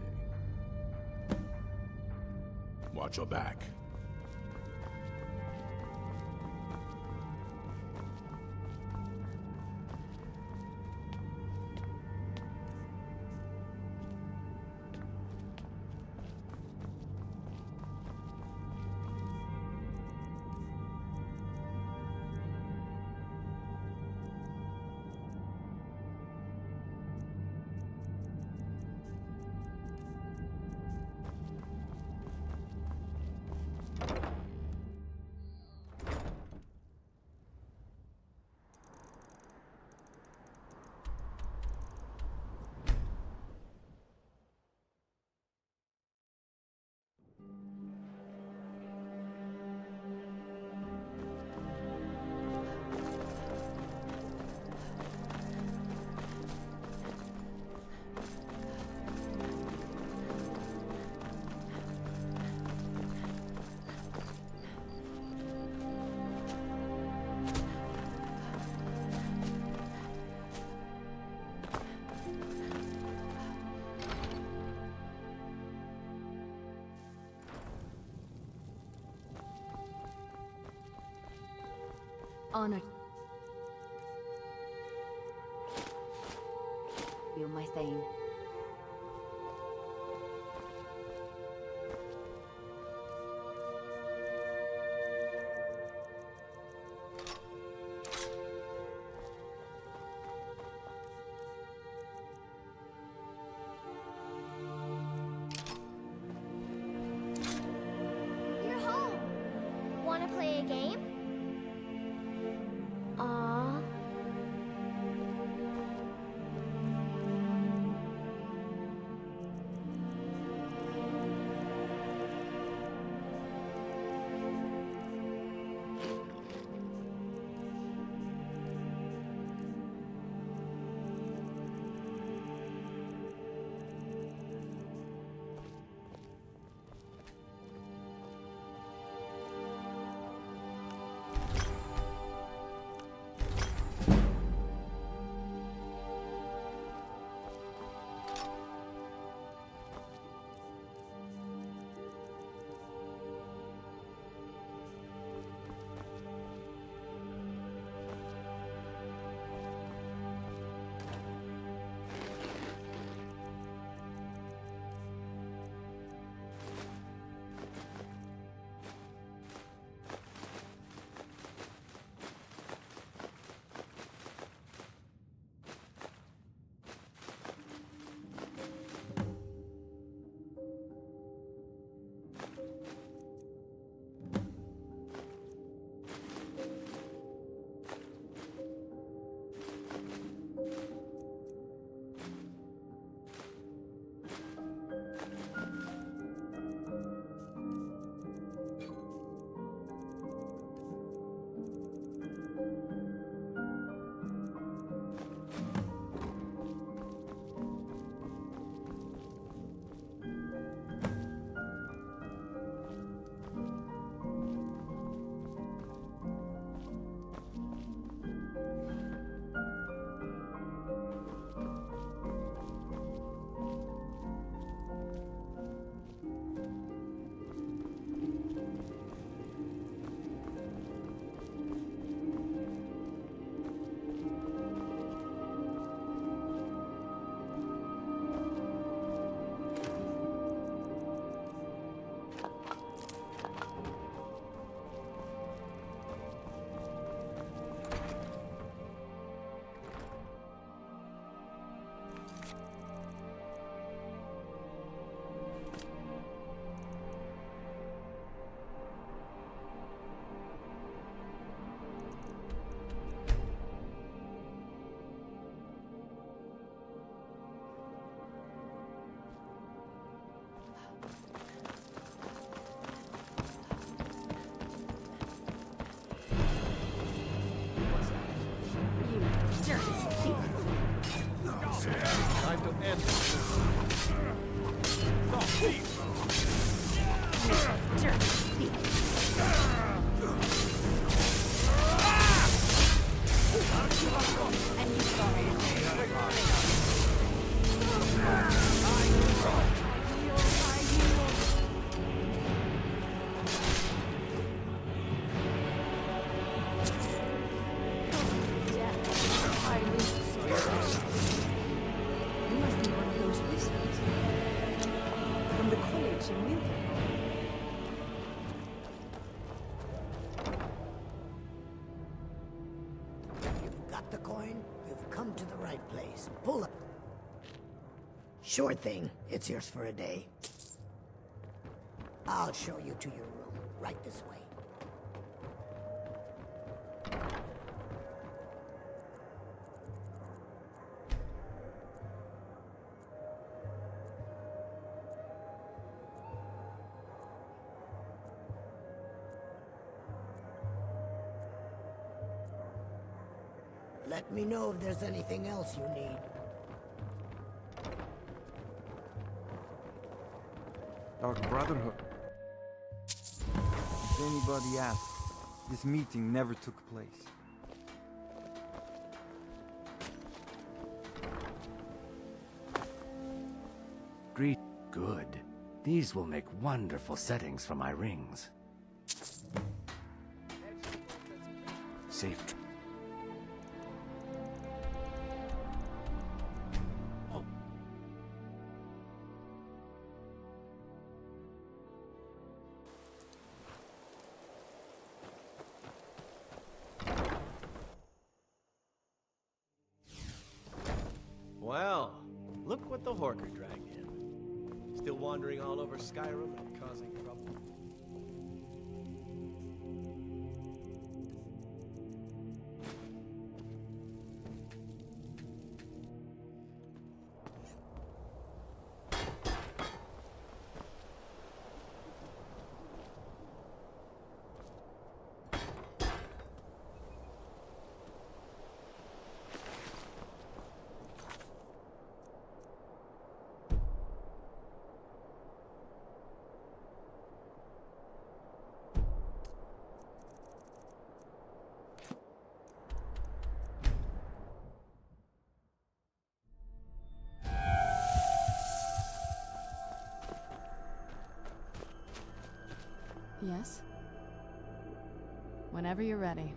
Watch your back. Honored. You, my Thane. You're home. Wanna play a game? Aww. Got the coin? You've come to the right place. Pull up. Sure thing. It's yours for a day. I'll show you to your room. Right this way. Let me know if there's anything else you need. Dark Brotherhood. If anybody asks, this meeting never took place. Good. These will make wonderful settings for my rings. Safe. Well, look what the Horker dragged in. Still wandering all over Skyrim and causing trouble. Yes? Whenever you're ready.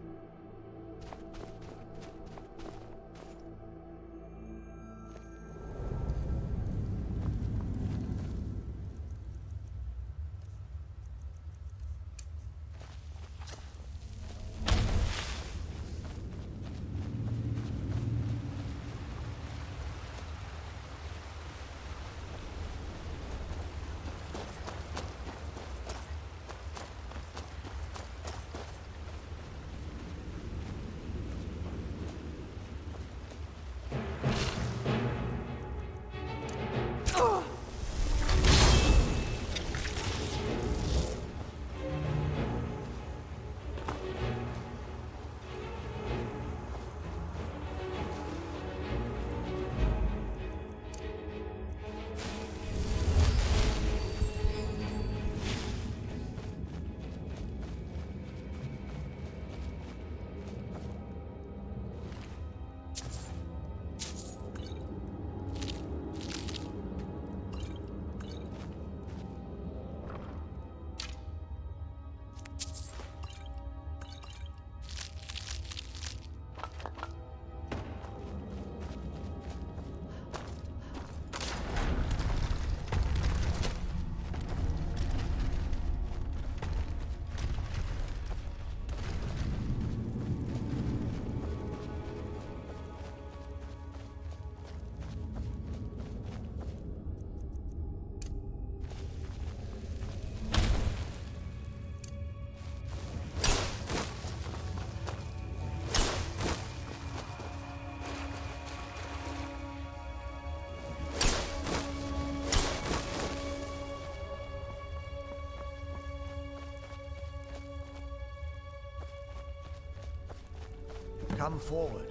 Come forward.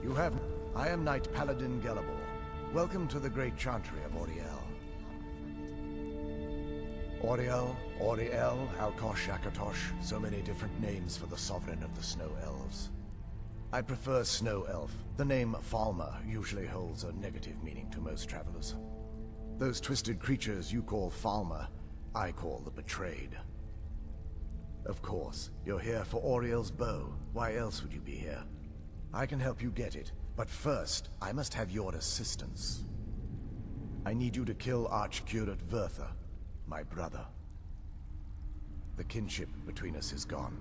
You have... I am Knight Paladin Gelabor. Welcome to the great chantry of Auriel. Auriel, Alkosh, Akatosh, so many different names for the sovereign of the Snow Elves. I prefer Snow Elf. The name Falmer usually holds a negative meaning to most travelers. Those twisted creatures you call Falmer, I call the Betrayed. Of course, you're here for Auriel's bow. Why else would you be here? I can help you get it, but first, I must have your assistance. I need you to kill Archcurate Vertha, my brother. The kinship between us is gone.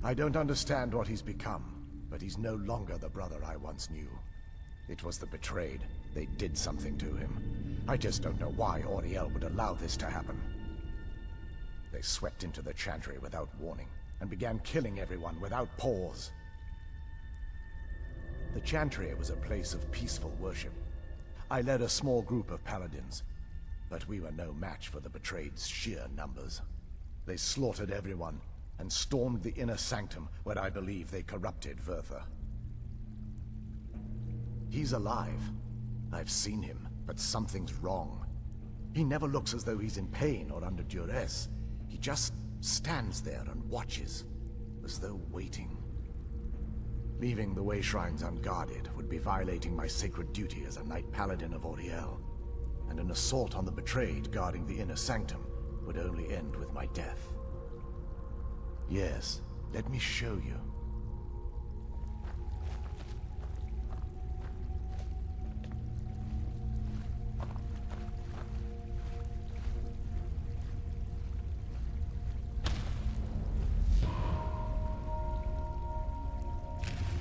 I don't understand what he's become, but he's no longer the brother I once knew. It was the Betrayed. They did something to him. I just don't know why Auriel would allow this to happen. They swept into the chantry without warning, and began killing everyone without pause. The chantry was a place of peaceful worship. I led a small group of paladins, but we were no match for the Betrayed's sheer numbers. They slaughtered everyone, and stormed the inner sanctum where I believe they corrupted Vertha. He's alive. I've seen him, but something's wrong. He never looks as though he's in pain or under duress. He just stands there and watches, as though waiting. Leaving the way shrines unguarded would be violating my sacred duty as a Knight Paladin of Auriel, and an assault on the Betrayed guarding the inner sanctum would only end with my death. Yes, let me show you.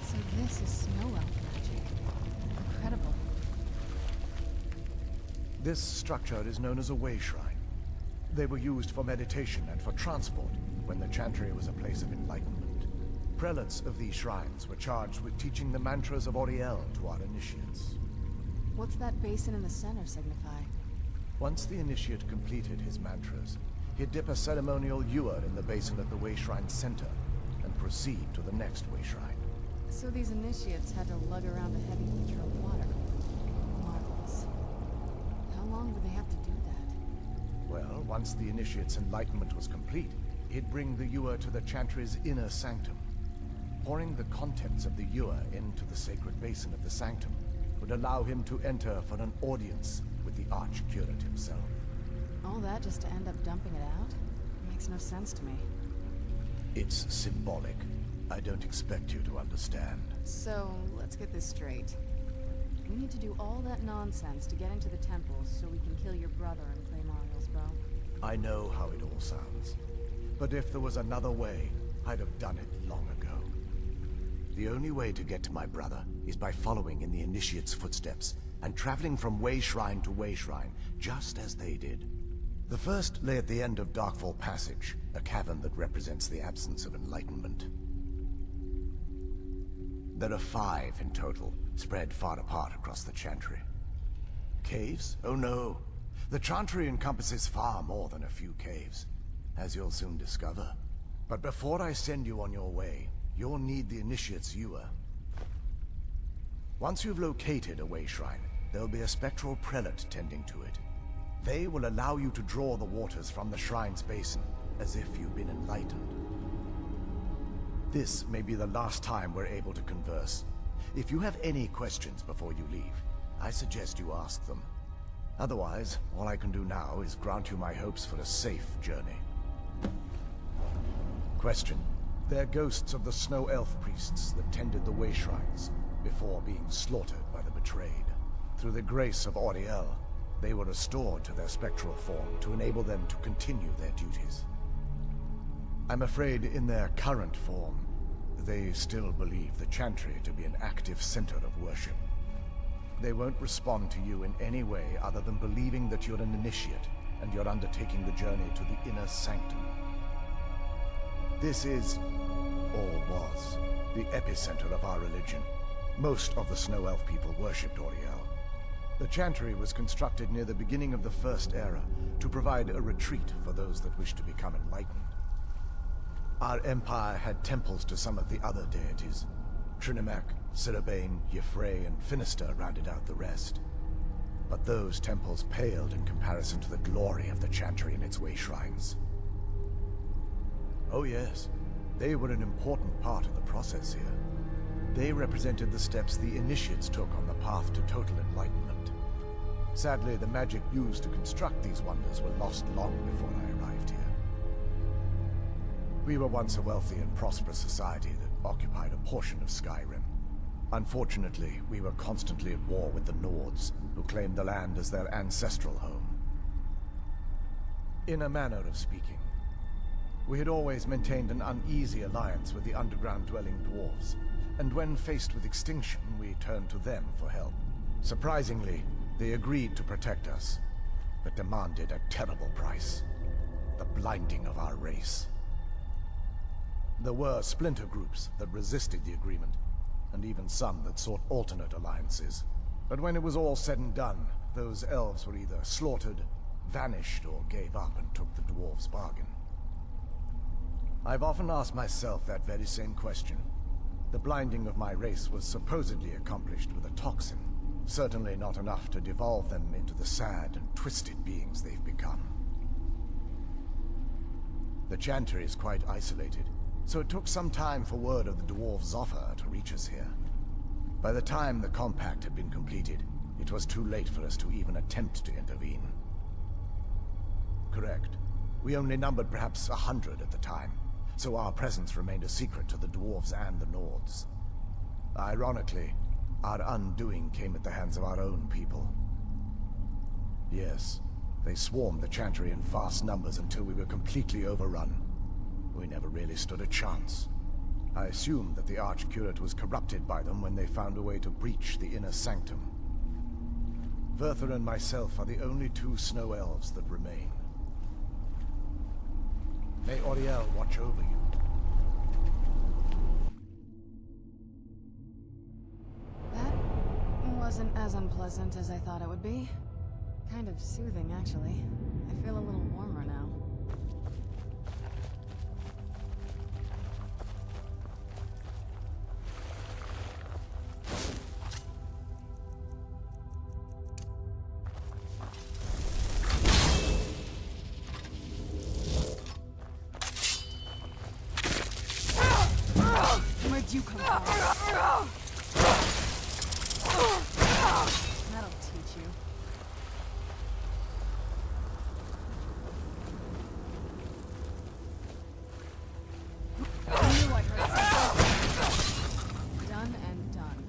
So this is snow elf magic. Incredible. This structure is known as a way shrine. They were used for meditation and for transport when the chantry was a place of enlightenment. Prelates of these shrines were charged with teaching the mantras of Auriel to our initiates. What's that basin in the center signify? Once the initiate completed his mantras, he'd dip a ceremonial ewer in the basin at the way shrine center and proceed to the next way shrine. So these initiates had to lug around a heavy pitcher of water. Marvelous. How long would they have to do that? Well, once the initiate's enlightenment was complete, he'd bring the ewer to the chantry's inner sanctum. Pouring the contents of the ewer into the sacred basin of the sanctum would allow him to enter for an audience with the Archcurate himself. All that just to end up dumping it out? Makes no sense to me. It's symbolic. I don't expect you to understand. So, let's get this straight. We need to do all that nonsense to get into the temples so we can kill your brother and claim Auriel's bow. I know how it all sounds. But if there was another way, I'd have done it long ago. The only way to get to my brother is by following in the initiate's footsteps and traveling from way shrine to way shrine, just as they did. The first lay at the end of Darkfall Passage, a cavern that represents the absence of enlightenment. There are 5 in total, spread far apart across the chantry. Caves? Oh no. The chantry encompasses far more than a few caves, as you'll soon discover. But before I send you on your way, you'll need the initiate's ewer. Once you've located a way shrine, there'll be a spectral prelate tending to it. They will allow you to draw the waters from the shrine's basin, as if you've been enlightened. This may be the last time we're able to converse. If you have any questions before you leave, I suggest you ask them. Otherwise, all I can do now is grant you my hopes for a safe journey. Question. They're ghosts of the Snow Elf priests that tended the way shrines before being slaughtered by the Betrayed. Through the grace of Auriel, they were restored to their spectral form to enable them to continue their duties. I'm afraid in their current form, they still believe the chantry to be an active center of worship. They won't respond to you in any way other than believing that you're an initiate and you're undertaking the journey to the inner sanctum. This is, or was, the epicenter of our religion. Most of the Snow Elf people worshipped Auriel. The chantry was constructed near the beginning of the First Era to provide a retreat for those that wish to become enlightened. Our empire had temples to some of the other deities. Trinimac, Sirabane, Yffrey, and Finister rounded out the rest. but those temples paled in comparison to the glory of the Chantry and its way shrines. Oh yes, they were an important part of the process here. They represented the steps the initiates took on the path to total enlightenment. Sadly, the magic used to construct these wonders were lost long before I arrived here. We were once a wealthy and prosperous society that occupied a portion of Skyrim. Unfortunately, we were constantly at war with the Nords, who claimed the land as their ancestral home. In a manner of speaking, we had always maintained an uneasy alliance with the underground-dwelling dwarves, and when faced with extinction, we turned to them for help. Surprisingly, they agreed to protect us, but demanded a terrible price: the blinding of our race. There were splinter groups that resisted the agreement, and even some that sought alternate alliances. But when it was all said and done, those elves were either slaughtered, vanished, or gave up and took the dwarves' bargain. I've often asked myself that very same question. The blinding of my race was supposedly accomplished with a toxin, certainly not enough to devolve them into the sad and twisted beings they've become. The Chantry is quite isolated, so it took some time for word of the dwarves' offer to reach us here. By the time the compact had been completed, it was too late for us to even attempt to intervene. Correct. We only numbered perhaps 100 at the time, so our presence remained a secret to the dwarves and the Nords. Ironically, our undoing came at the hands of our own people. Yes, they swarmed the Chantry in vast numbers until we were completely overrun. We never really stood a chance. I assume that the Archcurate was corrupted by them when they found a way to breach the inner sanctum. Vurther and myself are the only two snow elves that remain. May Auriel watch over you. That wasn't as unpleasant as I thought it would be. Kind of soothing, actually. I feel a little warmer now. Where'd you come from? That'll teach you. I knew I heard something. Done and done.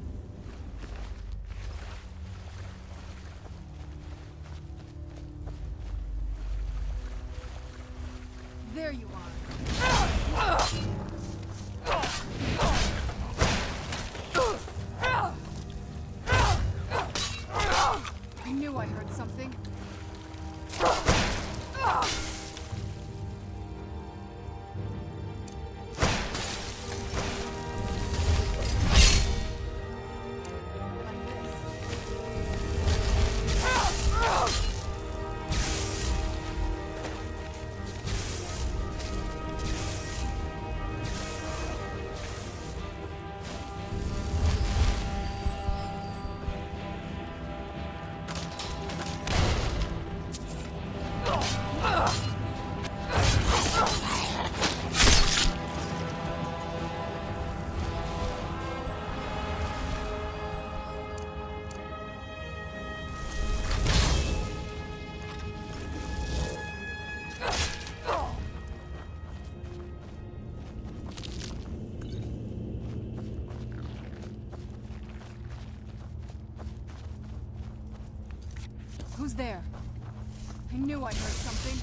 There you are. I knew I heard something. Who's there? I knew I heard something.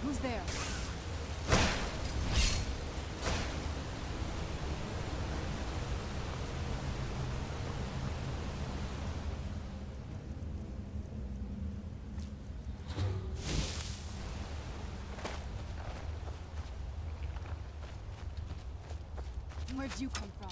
Who's there? Where'd you come from?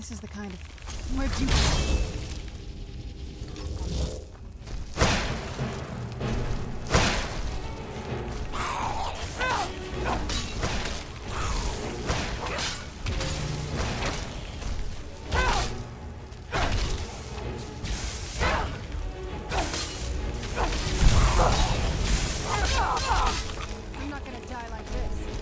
This is the kind of... Where'd you... I'm not gonna die like this.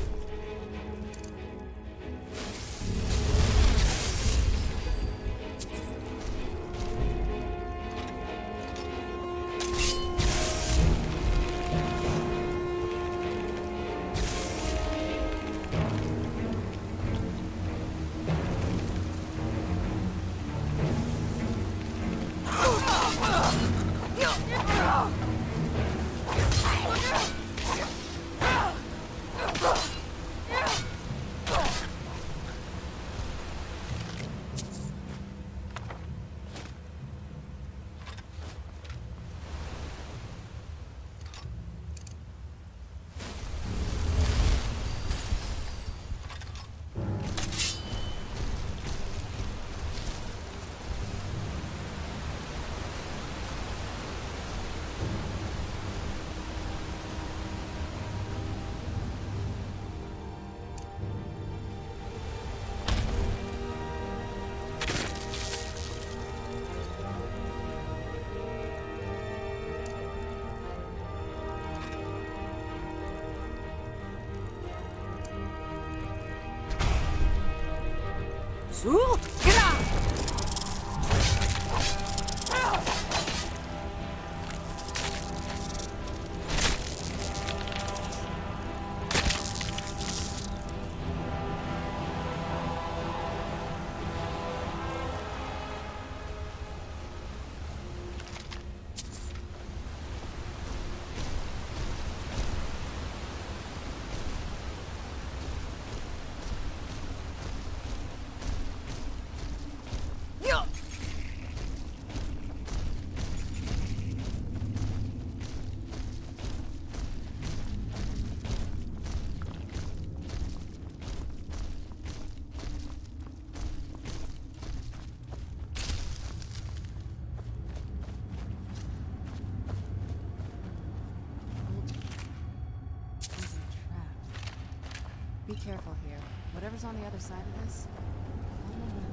Be careful here. Whatever's on the other side of this, follow it.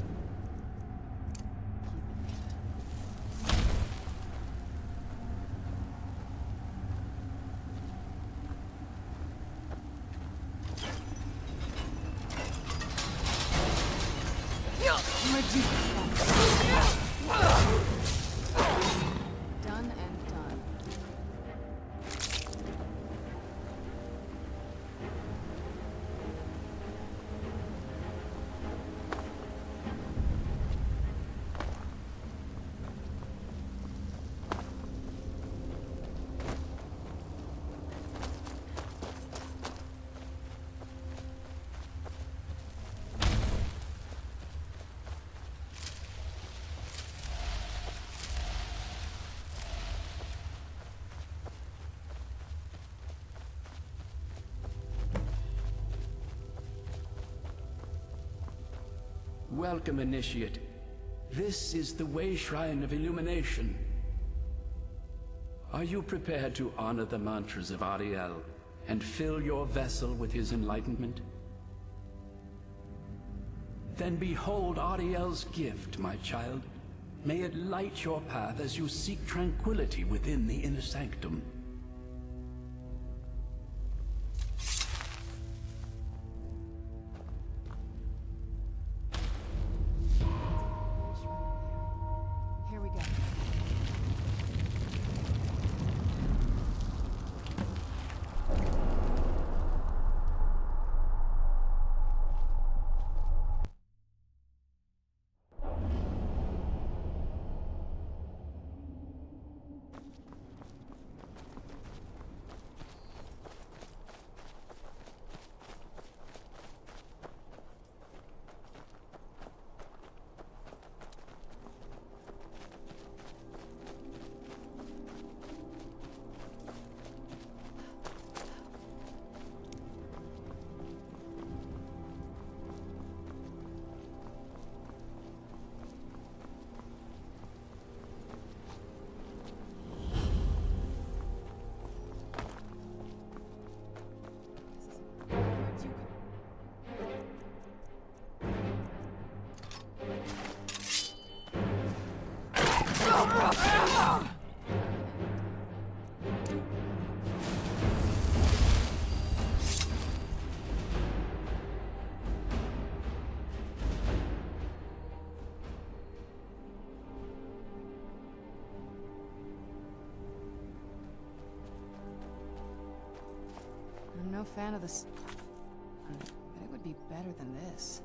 Done and done. Welcome, Initiate. This is the Way Shrine of Illumination. Are you prepared to honor the mantras of Ariel and fill your vessel with his enlightenment? Then behold Ariel's gift, my child. May it light your path as you seek tranquility within the inner sanctum. Here we go. I'm no fan of this, but it would be better than this.